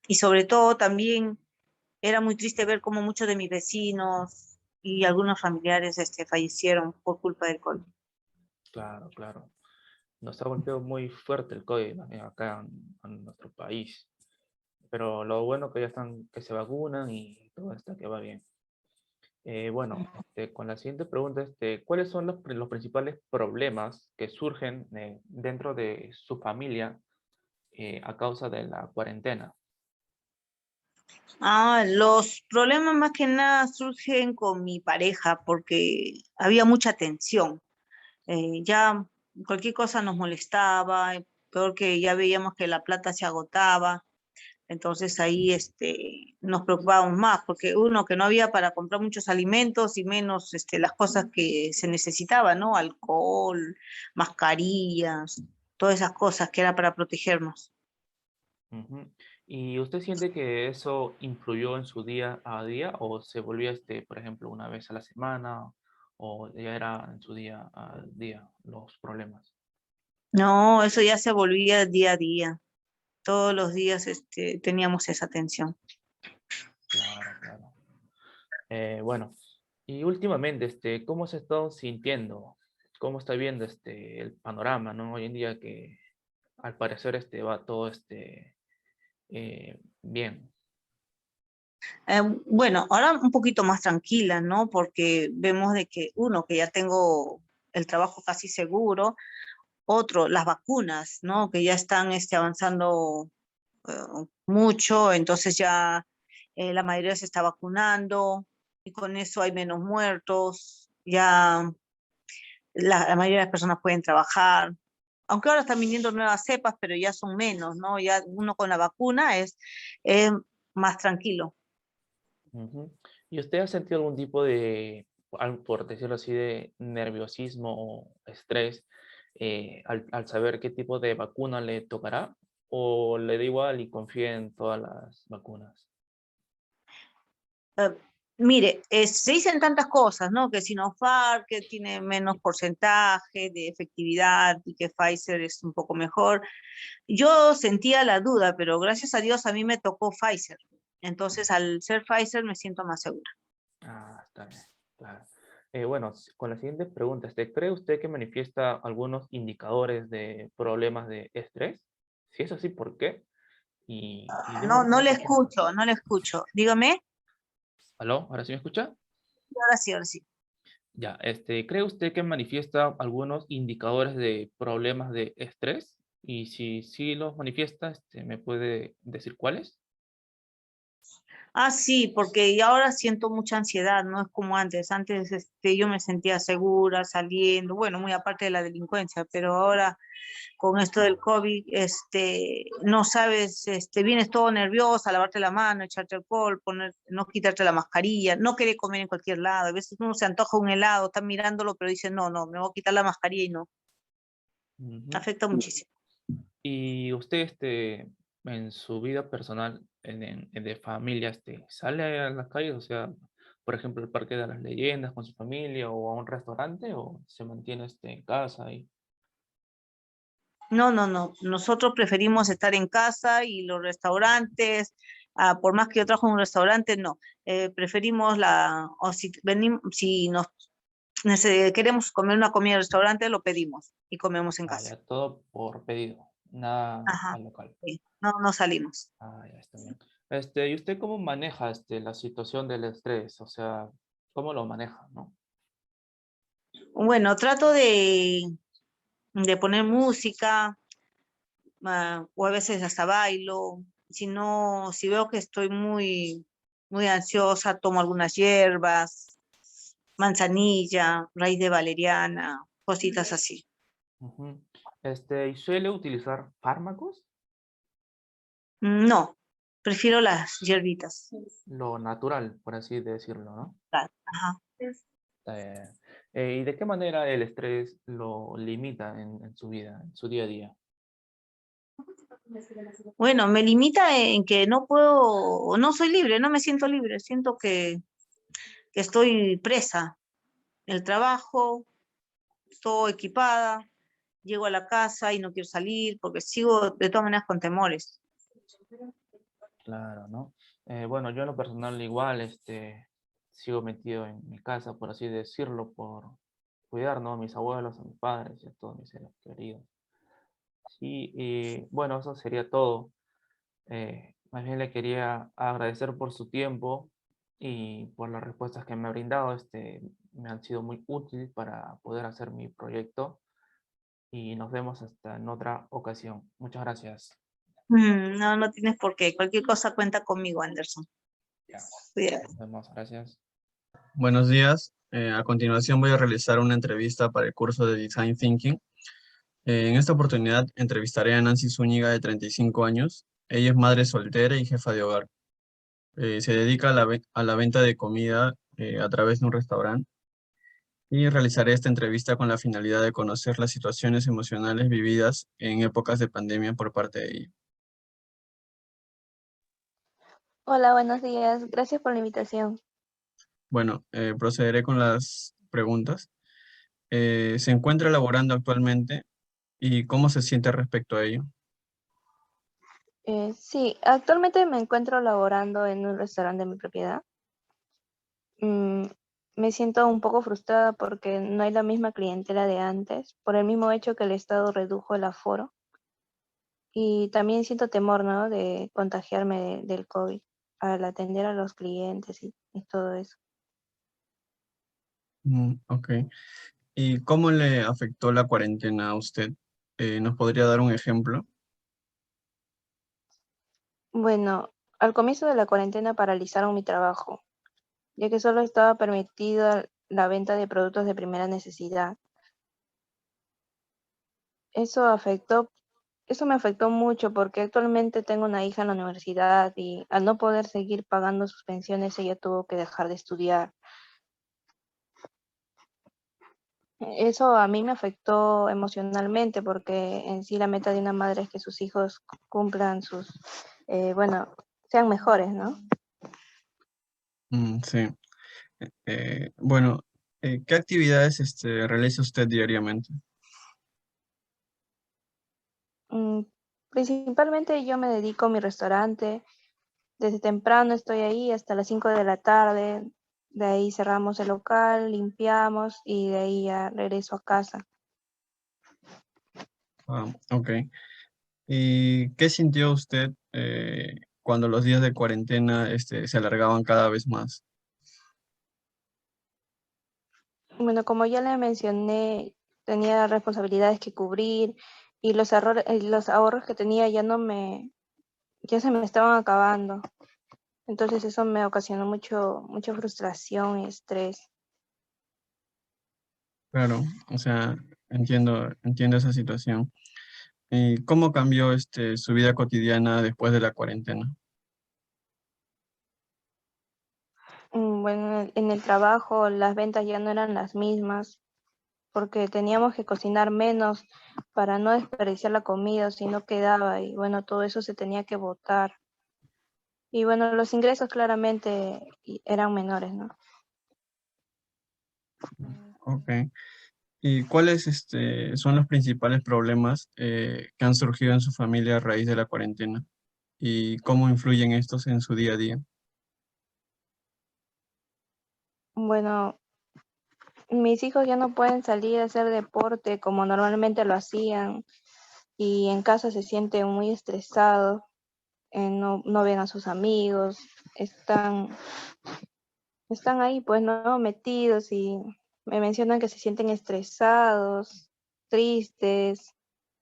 y sobre todo también era muy triste ver cómo muchos de mis vecinos y algunos familiares, fallecieron por culpa del COVID. Claro, claro. Nos ha golpeado muy fuerte el COVID, ¿no? Acá en nuestro país. Pero lo bueno que ya están, que se vacunan y todo está que va bien. Bueno, con la siguiente pregunta, ¿cuáles son los principales problemas que surgen dentro de su familia a causa de la cuarentena? Los problemas más que nada surgen con mi pareja porque había mucha tensión. Ya cualquier cosa nos molestaba, peor que ya veíamos que la plata se agotaba. Entonces ahí nos preocupábamos más porque uno que no había para comprar muchos alimentos y menos las cosas que se necesitaban, ¿no? Alcohol, mascarillas, todas esas cosas que era para protegernos. Ujú. ¿Y usted siente que eso influyó en su día a día o se volvió, por ejemplo, una vez a la semana ¿O ya era en su día a día los problemas? No, eso ya se volvía día a día. Todos los días teníamos esa tensión. Claro, claro. Bueno, y últimamente, ¿cómo se ha estado sintiendo? ¿Cómo está viendo el panorama, ¿no? Hoy en día que al parecer va todo bien. Bueno, ahora un poquito más tranquila, ¿no? Porque vemos de que uno, que ya tengo el trabajo casi seguro, otro, las vacunas, ¿no? Que ya están avanzando mucho, entonces ya la mayoría se está vacunando y con eso hay menos muertos, ya la mayoría de las personas pueden trabajar, aunque ahora están viniendo nuevas cepas, pero ya son menos, ¿no? Ya uno con la vacuna es más tranquilo. Ujú. ¿Y usted ha sentido algún tipo de, por decirlo así, de nerviosismo o estrés al saber qué tipo de vacuna le tocará? ¿O le da igual y confía en todas las vacunas? Eh, Mire, se dicen tantas cosas, ¿no? Que Sinopharm, que tiene menos porcentaje de efectividad y que Pfizer es un poco mejor. Yo sentía la duda, pero gracias a Dios a mí me tocó Pfizer. Entonces, al ser Pfizer me siento más segura. Ah, está bien, claro. Bueno, con la siguiente pregunta, ¿cree usted que manifiesta algunos indicadores de problemas de estrés? Si es así, ¿por qué? Y deme No, algunos ejemplos. no le escucho. Dígame. ¿Aló? ¿Ahora sí me escucha? Ahora sí, ahora sí. Ya, ¿cree usted que manifiesta algunos indicadores de problemas de estrés? Y si sí los manifiesta, ¿me puede decir cuáles? Ah, sí, porque y ahora siento mucha ansiedad, no es como antes. Antes yo me sentía segura saliendo, bueno, muy aparte de la delincuencia, pero ahora con esto del COVID, no sabes, vienes todo nerviosa, lavarte la mano, echarte alcohol, no quitarte la mascarilla, no querer comer en cualquier lado. A veces uno se antoja un helado, está mirándolo, pero dice, no, no, me voy a quitar la mascarilla y no. Ujú. Afecta muchísimo. Y usted, en su vida personal, de familia, ¿sale a las calles? O sea, por ejemplo, el Parque de las Leyendas con su familia o a un restaurante o se mantiene, en casa y... No, no, no. Nosotros preferimos estar en casa y los restaurantes, por más que yo trabajo en un restaurante, no. Preferimos o si venimos, si nos queremos comer una comida en restaurante, lo pedimos y comemos en Ah, casa. ya, todo por pedido, nada Ajá. al local. Sí. No, no salimos. Ah, ya está bien. ¿Y usted cómo maneja la situación del estrés? O sea, ¿cómo lo maneja, no? Bueno, trato de poner música, o a veces hasta bailo. Si no, si veo que estoy muy ansiosa, tomo algunas hierbas, manzanilla, raíz de valeriana, cositas así. Ujú. ¿Y suele utilizar fármacos? No, prefiero las hierbitas. Lo natural, por así decirlo, ¿no? Ajá. Eh, ¿Y de qué manera el estrés lo limita en su vida, en su día a día? Bueno, me limita en que no puedo, no soy libre, no me siento libre, siento que estoy presa. El trabajo, estoy equipada, llego a la casa y no quiero salir porque sigo de todas maneras con temores. Claro, ¿no? Bueno, yo en lo personal igual, sigo metido en mi casa, por así decirlo, por cuidar, ¿no? A mis abuelos, a mis padres y a todos mis seres queridos. Sí, y bueno, eso sería todo. Más bien le quería agradecer por su tiempo y por las respuestas que me ha brindado. Me han sido muy útiles para poder hacer mi proyecto y nos vemos hasta en otra ocasión. Muchas gracias. No, no tienes por qué. Cualquier cosa cuenta conmigo, Anderson. Ya, Cuídate. nos vemos. Gracias. Buenos días. A continuación voy a realizar una entrevista para el curso de Design Thinking. En esta oportunidad entrevistaré a Nancy Zúñiga, de 35 años. Ella es madre soltera y jefa de hogar. Se dedica a la venta de comida a través de un restaurante. Y realizaré esta entrevista con la finalidad de conocer las situaciones emocionales vividas en épocas de pandemia por parte de ella. Hola, buenos días. Gracias por la invitación. Bueno, procederé con las preguntas. ¿Se encuentra laborando actualmente y cómo se siente respecto a ello? Sí, actualmente me encuentro laborando en un restaurante de mi propiedad. Mm, Me siento un poco frustrada porque no hay la misma clientela de antes, por el mismo hecho que el Estado redujo el aforo. Y también siento temor, ¿no?, de contagiarme del COVID al atender a los clientes y todo eso. Ok. ¿Y cómo le afectó la cuarentena a usted? ¿Nos podría dar un ejemplo? Bueno, al comienzo de la cuarentena paralizaron mi trabajo, ya que solo estaba permitida la venta de productos de primera necesidad. Eso afectó, eso me afectó mucho porque actualmente tengo una hija en la universidad y al no poder seguir pagando sus pensiones, ella tuvo que dejar de estudiar. Eso a mí me afectó emocionalmente porque en sí la meta de una madre es que sus hijos cumplan bueno, sean mejores, ¿no? Sí. Bueno, ¿qué actividades realiza usted diariamente? Mm, Principalmente yo me dedico a mi restaurante. Desde temprano estoy ahí hasta las 5 de la tarde. De ahí cerramos el local, limpiamos y de ahí ya regreso a casa. Ok. ¿Y qué sintió usted cuando los días de cuarentena se alargaban cada vez más? Bueno, como ya le mencioné, tenía responsabilidades que cubrir y los ahorros que tenía ya se me estaban acabando. Entonces eso me ocasionó mucha frustración y estrés. Claro, o sea, entiendo esa situación. ¿Y cómo cambió su vida cotidiana después de la cuarentena? Bueno, en el trabajo las ventas ya no eran las mismas porque teníamos que cocinar menos para no desperdiciar la comida, si no quedaba y bueno, todo eso se tenía que botar. Y bueno, los ingresos claramente eran menores, ¿no? Ok. ¿Y cuáles son los principales problemas que han surgido en su familia a raíz de la cuarentena? ¿Y cómo influyen estos en su día a día? Bueno, mis hijos ya no pueden salir a hacer deporte como normalmente lo hacían y en casa se sienten muy estresados, no ven a sus amigos, están ahí pues no metidos y me mencionan que se sienten estresados, tristes,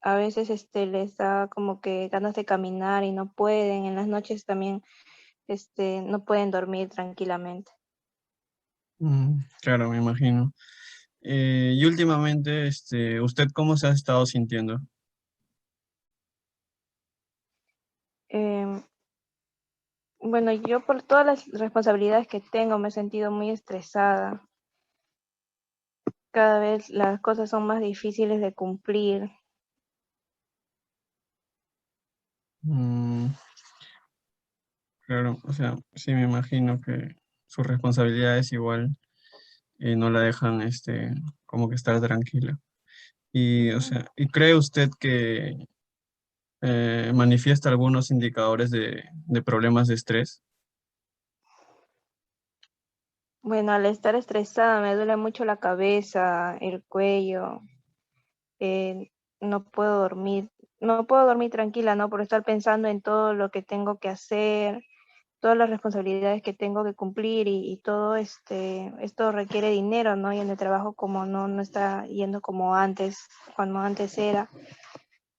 a veces les da como que ganas de caminar y no pueden, en las noches también no pueden dormir tranquilamente. Claro, me imagino. Y últimamente, ¿usted cómo se ha estado sintiendo? Em, bueno, yo por todas las responsabilidades que tengo me he sentido muy estresada. Cada vez las cosas son más difíciles de cumplir. Mm, claro, o sea, sí me imagino que sus responsabilidades igual no la dejan como que estar tranquila. Y, o sea, ¿y cree usted que manifiesta algunos indicadores de problemas de estrés? Bueno, al estar estresada me duele mucho la cabeza, el cuello, no puedo dormir, no puedo dormir tranquila, ¿no? Por estar pensando en todo lo que tengo que hacer, todas las responsabilidades que tengo que cumplir y todo esto requiere dinero, ¿no? Y en el trabajo como no está yendo como antes, cuando antes era.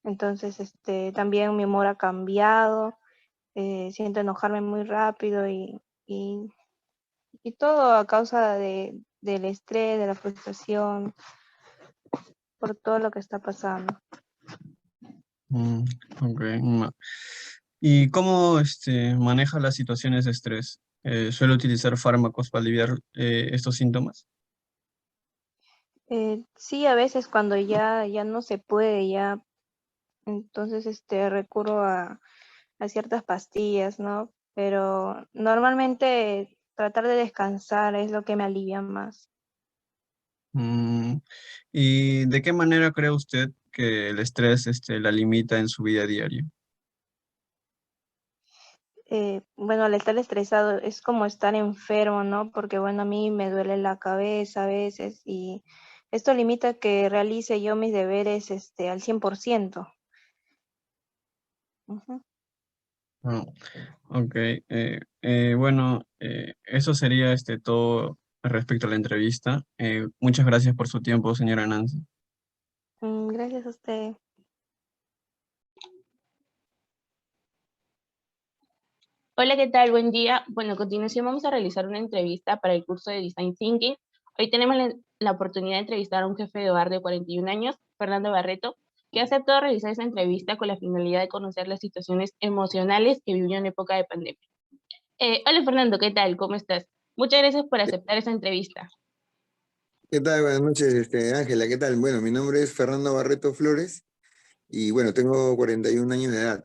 Entonces, también mi humor ha cambiado, siento enojarme muy rápido y, y todo a causa del estrés, de la frustración, por todo lo que está pasando. Mm, ok. ¿Y cómo maneja las situaciones de estrés? ¿Suele utilizar fármacos para aliviar estos síntomas? Sí, a veces cuando ya no se puede, ya, entonces recurro a ciertas pastillas, ¿no? Pero normalmente tratar de descansar es lo que me alivia más. ¿Y de qué manera cree usted que el estrés la limita en su vida diaria? Bueno, al estar estresado es como estar enfermo, ¿no? Porque bueno, a mí me duele la cabeza a veces y esto limita que realice yo mis deberes al 100%. Ujú. Ah, ok, bueno, eso sería todo respecto a la entrevista. Muchas gracias por su tiempo, señora Nancy. Gracias a usted. Hola, ¿qué tal? Buen día. Bueno, a continuación vamos a realizar una entrevista para el curso de Design Thinking. Hoy tenemos la oportunidad de entrevistar a un jefe de hogar de 41 años, Fernando Barreto, que aceptó realizar esta entrevista con la finalidad de conocer las situaciones emocionales que vivió en época de pandemia. Hola, Fernando, ¿qué tal? ¿Cómo estás? Muchas gracias por aceptar esta entrevista. ¿Qué tal? Buenas noches, Ángela, ¿qué tal? Bueno, mi nombre es Fernando Barreto Flores y bueno, tengo 41 años de edad.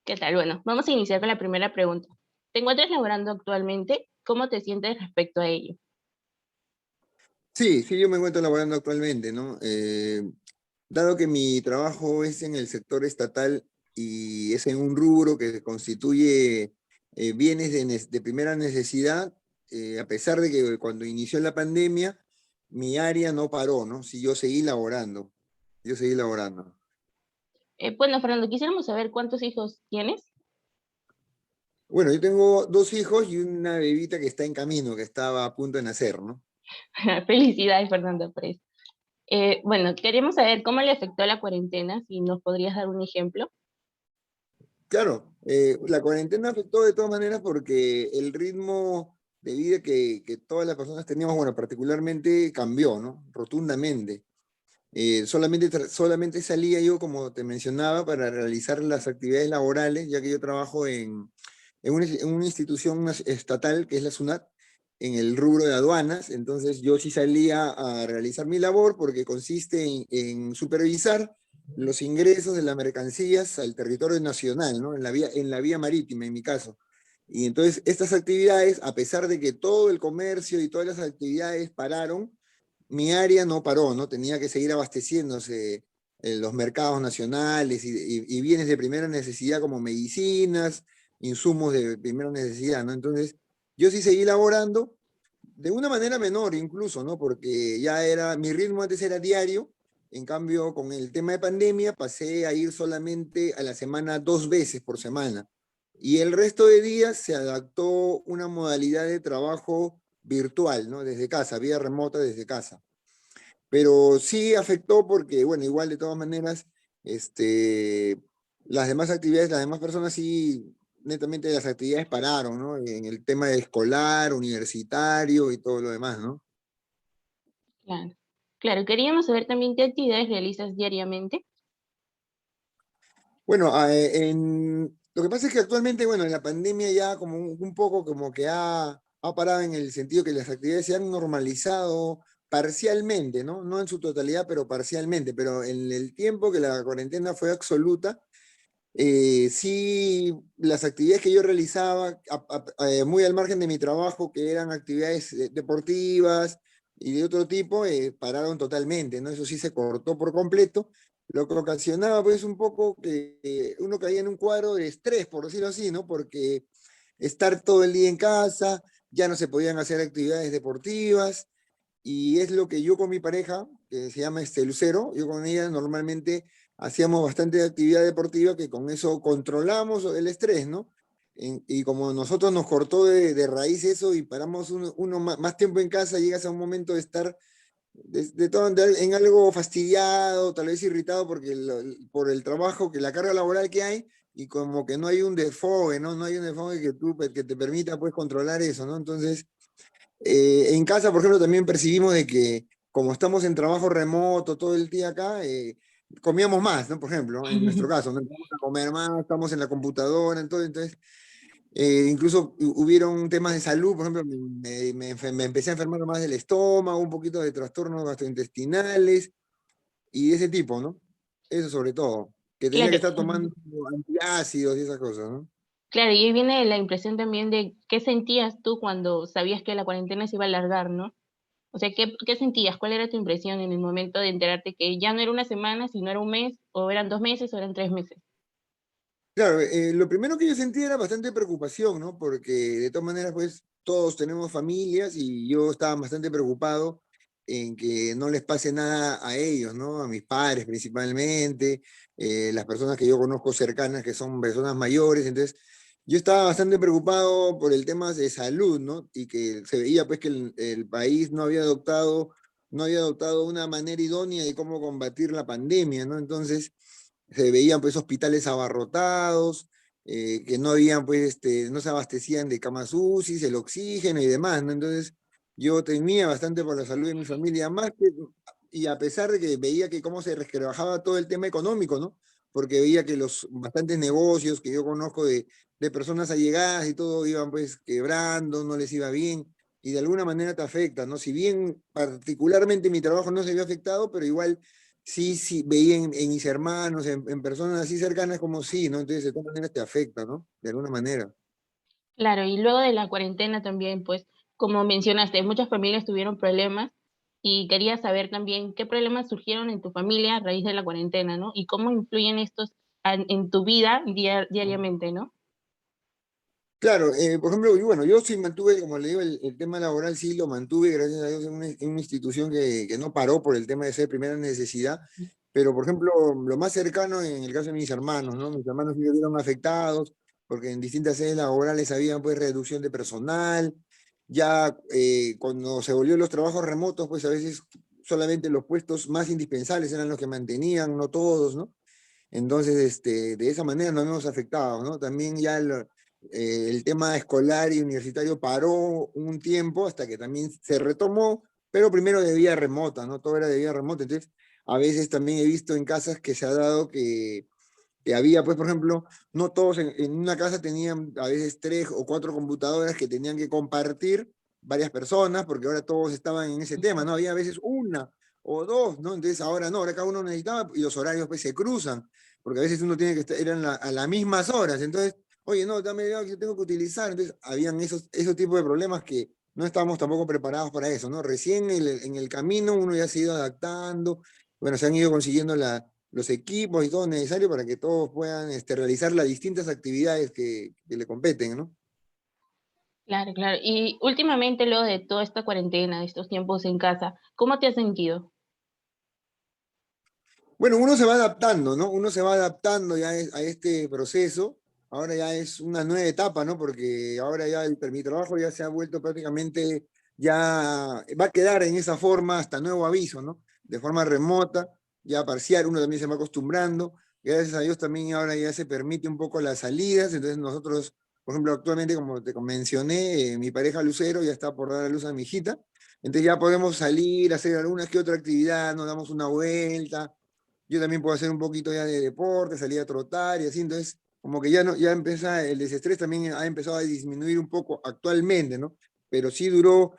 ¿Qué tal? Bueno, vamos a iniciar con la primera pregunta. ¿Te encuentras laborando actualmente? ¿Cómo te sientes respecto a ello? Sí, sí, yo me encuentro laborando actualmente, ¿no? Dado que mi trabajo es en el sector estatal y es en un rubro que constituye bienes de primera necesidad, a pesar de que cuando inició la pandemia, mi área no paró, ¿no? Sí, yo seguí laborando. Bueno, Fernando, quisiéramos saber cuántos hijos tienes. Bueno, yo tengo 2 hijos y una bebita que está en camino, que estaba a punto de nacer, ¿no? Felicidades, Fernando, por eso. Bueno, queríamos saber cómo le afectó la cuarentena, si nos podrías dar un ejemplo. Claro, la cuarentena afectó de todas maneras porque el ritmo de vida que todas las personas teníamos, bueno, particularmente cambió, ¿no? Rotundamente. Solamente salía yo, como te mencionaba, para realizar las actividades laborales, ya que yo trabajo en una institución estatal que es la SUNAT, en el rubro de aduanas. Entonces yo sí salía a realizar mi labor porque consiste en supervisar los ingresos de las mercancías al territorio nacional, ¿no? En la vía marítima, en mi caso. Y entonces estas actividades, a pesar de que todo el comercio y todas las actividades pararon, mi área no paró, ¿no? Tenía que seguir abasteciéndose en los mercados nacionales y bienes de primera necesidad como medicinas, insumos de primera necesidad, ¿no? Entonces, yo sí seguí laborando de una manera menor incluso, ¿no? Porque mi ritmo antes era diario, en cambio, con el tema de pandemia pasé a ir solamente a la semana 2 veces por semana. Y el resto de días se adaptó una modalidad de trabajo virtual, ¿no? Desde casa, vía remota desde casa. Pero sí afectó porque, bueno, igual de todas maneras, las demás actividades, las demás personas sí, netamente las actividades pararon, ¿no? En el tema de escolar, universitario y todo lo demás, ¿no? Claro. Claro, queríamos saber también qué actividades realizas diariamente. Bueno, lo que pasa es que actualmente, bueno, en la pandemia ya como un poco como que ha parado en el sentido que las actividades se han normalizado parcialmente, ¿no? No en su totalidad, pero parcialmente. Pero en el tiempo que la cuarentena fue absoluta, sí, las actividades que yo realizaba, muy al margen de mi trabajo, que eran actividades deportivas y de otro tipo, pararon totalmente, ¿no? Eso sí se cortó por completo, lo que ocasionaba pues un poco que uno caía en un cuadro de estrés, por decirlo así, ¿no? Porque estar todo el día en casa, ya no se podían hacer actividades deportivas, y es lo que yo con mi pareja, que se llama Lucero, yo con ella normalmente hacíamos bastante actividad deportiva, que con eso controlamos el estrés, ¿no? Y como nosotros nos cortó de raíz eso y paramos uno más tiempo en casa, llegas a un momento de estar en algo fastidiado, tal vez irritado por el trabajo, que la carga laboral que hay, y como que no hay un desfogue, ¿no? No hay un desfogue que te permita pues controlar eso, ¿no? Entonces, en casa, por ejemplo, también percibimos de que como estamos en trabajo remoto todo el día acá, comíamos más, ¿no? Por ejemplo, en nuestro caso, ¿no? Empezamos a comer más, estamos en la computadora, entonces incluso hubieron temas de salud, por ejemplo, me empecé a enfermar más del estómago, un poquito de trastornos gastrointestinales y de ese tipo, ¿no? Eso sobre todo, que tenía que Claro, estar tomando antiácidos y esas cosas, ¿no? claro, y ahí viene la impresión también de qué sentías tú cuando sabías que la cuarentena se iba a alargar, ¿no? O sea, ¿qué sentías? ¿Cuál era tu impresión en el momento de enterarte que ya no era una semana, sino era un mes, o eran 2 meses, o eran 3 meses? Claro, lo primero que yo sentí era bastante preocupación, ¿no? Porque de todas maneras, pues todos tenemos familias y yo estaba bastante preocupado en que no les pase nada a ellos, ¿no? A mis padres principalmente, las personas que yo conozco cercanas que son personas mayores, entonces yo estaba bastante preocupado por el tema de salud, ¿no? Y que se veía pues que el país no había adoptado una manera idónea de cómo combatir la pandemia, ¿no? Entonces se veían pues hospitales abarrotados, que no habían pues, no se abastecían de camas UCI, el oxígeno y demás, ¿no? Entonces yo temía bastante por la salud de mi familia, y a pesar de que veía que cómo se resquebrajaba todo el tema económico, ¿no? Porque veía que los bastantes negocios que yo conozco de personas allegadas y todo iban pues quebrando, no les iba bien, y de alguna manera te afecta, ¿no? Si bien particularmente mi trabajo no se vio afectado, pero igual sí, veía en mis hermanos, en personas así cercanas como sí, ¿no? Entonces de todas maneras te afecta, ¿no? De alguna manera. Claro, y luego de la cuarentena también, pues, como mencionaste, muchas familias tuvieron problemas y quería saber también qué problemas surgieron en tu familia a raíz de la cuarentena, ¿no? Y cómo influyen estos en tu vida diariamente, ¿no? Claro, por ejemplo, y bueno, yo sí mantuve, como le digo, el tema laboral sí lo mantuve, gracias a Dios, en una institución que no paró por el tema de ser primera necesidad, pero por ejemplo, lo más cercano en el caso de mis hermanos, ¿no? Mis hermanos sí se vieron afectados, porque en distintas sedes laborales había pues reducción de personal, ya cuando se volvió los trabajos remotos, pues a veces solamente los puestos más indispensables eran los que mantenían, no todos, ¿no? Entonces, de esa manera nos hemos afectado, ¿no? También ya el tema escolar y universitario paró un tiempo hasta que también se retomó, pero primero de vía remota, ¿no? Todo era de vía remota. Entonces, a veces también he visto en casas que se ha dado que había, pues, por ejemplo, no todos en una casa tenían a veces 3 o 4 computadoras que tenían que compartir varias personas, porque ahora todos estaban en ese tema, ¿no? Había a veces una o dos, ¿no? Entonces ahora no, ahora cada uno necesitaba y los horarios pues se cruzan, porque a veces uno tiene que estar, eran a las mismas horas, entonces, oye, no, dame algo que yo tengo que utilizar, entonces habían esos tipos de problemas que no estábamos tampoco preparados para eso, ¿no? Recién en el camino uno ya se ha ido adaptando, bueno, se han ido consiguiendo los equipos y todo necesario para que todos puedan realizar las distintas actividades que le competen, ¿no? Claro, claro. Y últimamente, luego de toda esta cuarentena, de estos tiempos en casa, ¿cómo te has sentido? Bueno, uno se va adaptando, ¿no? Uno se va adaptando ya a este proceso. Ahora ya es una nueva etapa, ¿no? Porque ahora ya mi trabajo ya se ha vuelto prácticamente, ya va a quedar en esa forma hasta nuevo aviso, ¿no? De forma remota, ya parcial, uno también se va acostumbrando. Gracias a Dios también ahora ya se permite un poco las salidas. Entonces nosotros, por ejemplo, actualmente, como te mencioné, mi pareja Lucero ya está por dar a luz a mi hijita. Entonces ya podemos salir, hacer alguna que otra actividad, nos damos una vuelta. Yo también puedo hacer un poquito ya de deporte, salir a trotar y así, entonces como que ya, no, ya empieza, el desestrés también ha empezado a disminuir un poco actualmente, ¿no? Pero sí duró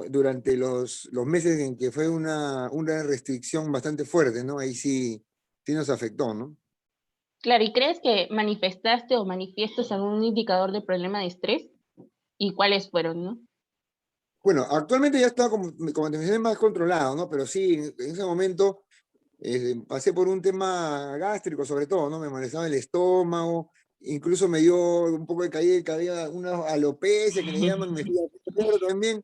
durante los meses en que fue una restricción bastante fuerte, ¿no? Ahí sí nos afectó, ¿no? Claro, ¿y crees que manifestaste o manifiestas algún indicador de problema de estrés? ¿Y cuáles fueron, no? Bueno, actualmente ya está, como te mencioné, más controlado, ¿no? Pero sí, en ese momento pasé por un tema gástrico sobre todo, ¿no? Me molestaba el estómago, incluso me dio un poco de caída, que había una alopecia que le llaman, me fui a hacer también,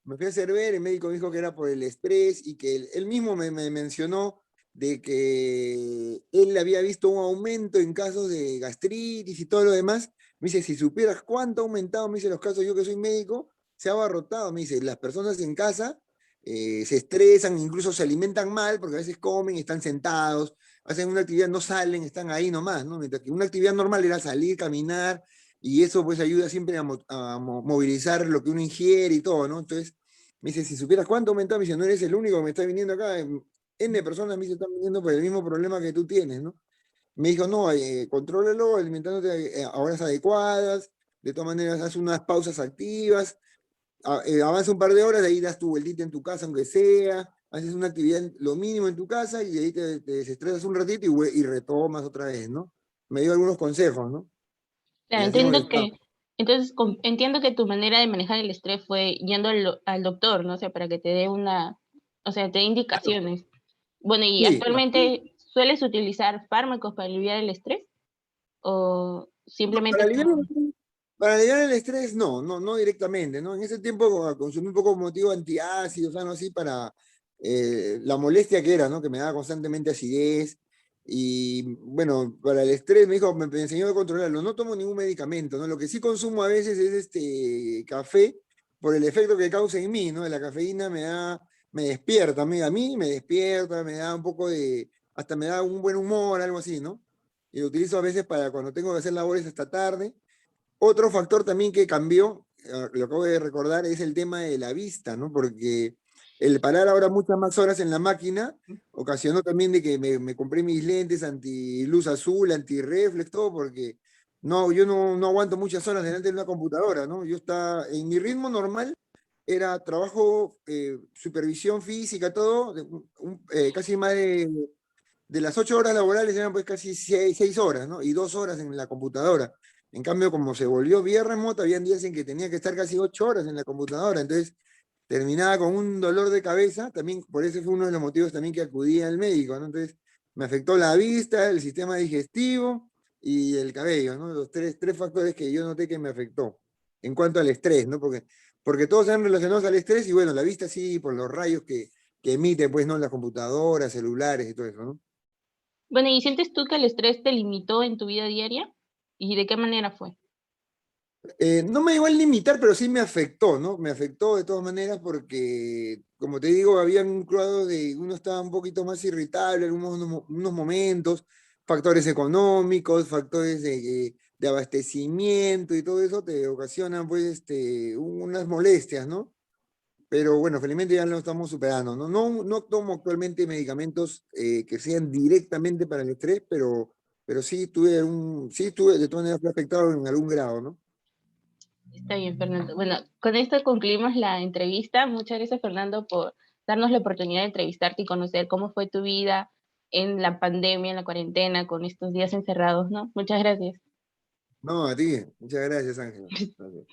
me fui a hacer ver, el médico dijo que era por el estrés y que él mismo me mencionó de que él había visto un aumento en casos de gastritis y todo lo demás. Me dice, si supieras cuánto ha aumentado, me dice, los casos, yo que soy médico, se ha abarrotado, me dice, las personas en casa se estresan, incluso se alimentan mal, porque a veces comen, están sentados, hacen una actividad, no salen, están ahí nomás, ¿no? Mientras que una actividad normal era salir, caminar, y eso pues ayuda siempre a movilizar lo que uno ingiere y todo, ¿no? Entonces, me dice, si supieras cuánto aumentó, me dice, no eres el único que me está viniendo acá, N personas me dice, están viniendo por el mismo problema que tú tienes, ¿no? Me dijo, no, contrólalo, alimentándote a horas adecuadas, de todas maneras, haz unas pausas activas, avanza un par de horas, de ahí das tu vueltita en tu casa, aunque sea, haces una actividad lo mínimo en tu casa y de ahí te desestresas un ratito y retomas otra vez, ¿no? Me dio algunos consejos, ¿no? Y Claro, así hemos entiendo estado. Entonces, entiendo que tu manera de manejar el estrés fue yendo al doctor, ¿no? O sea, para que te dé o sea, te dé indicaciones. Bueno, ¿y Sí, actualmente sueles utilizar fármacos para aliviar el estrés? ¿O simplemente para aliviar el estrés, no directamente, ¿no? En ese tiempo consumí un poco motivo antiácidos, algo así, para la molestia que era, ¿no? Que me daba constantemente acidez. Y bueno, para el estrés me dijo, me enseñó a controlarlo. No tomo ningún medicamento, ¿no? Lo que sí consumo a veces es café por el efecto que causa en mí, ¿no? La cafeína me despierta, a mí me despierta, me da un poco hasta me da un buen humor, algo así, ¿no? Y lo utilizo a veces para cuando tengo que hacer labores hasta tarde. Otro factor también que cambió, lo acabo de recordar, es el tema de la vista, ¿no? Porque el parar ahora muchas más horas en la máquina ocasionó también de que me compré mis lentes anti-luz azul, anti-reflex, todo, porque yo no aguanto muchas horas delante de una computadora, ¿no? Yo estaba en mi ritmo normal, era trabajo, supervisión física, todo, casi más de las 8 horas laborales eran pues casi 6 horas, ¿no? Y 2 horas en la computadora. En cambio, como se volvió vía remota, habían días en que tenía que estar casi 8 horas en la computadora, entonces terminaba con un dolor de cabeza, también por eso fue uno de los motivos también que acudí al médico, ¿no? Entonces me afectó la vista, el sistema digestivo y el cabello, ¿no? Los tres factores que yo noté que me afectó en cuanto al estrés, ¿no? Porque todos están relacionados al estrés y bueno, la vista sí, por los rayos que emite, pues, ¿no? Las computadoras, celulares y todo eso, ¿no? Bueno, ¿y sientes tú que el estrés te limitó en tu vida diaria? ¿Y de qué manera fue? No me llegó a limitar, pero sí me afectó, ¿no? Me afectó de todas maneras porque, como te digo, había un cuadro de uno estaba un poquito más irritable en unos momentos, factores económicos, factores de abastecimiento y todo eso te ocasionan, pues, unas molestias, ¿no? Pero bueno, felizmente ya lo estamos superando, ¿no? No tomo actualmente medicamentos que sean directamente para el estrés, pero sí tuve, de todas maneras fue afectado en algún grado, ¿no? Está bien, Fernando. Bueno, con esto concluimos la entrevista. Muchas gracias, Fernando, por darnos la oportunidad de entrevistarte y conocer cómo fue tu vida en la pandemia, en la cuarentena, con estos días encerrados, ¿no? Muchas gracias. No, a ti. Muchas gracias, Ángela. Gracias.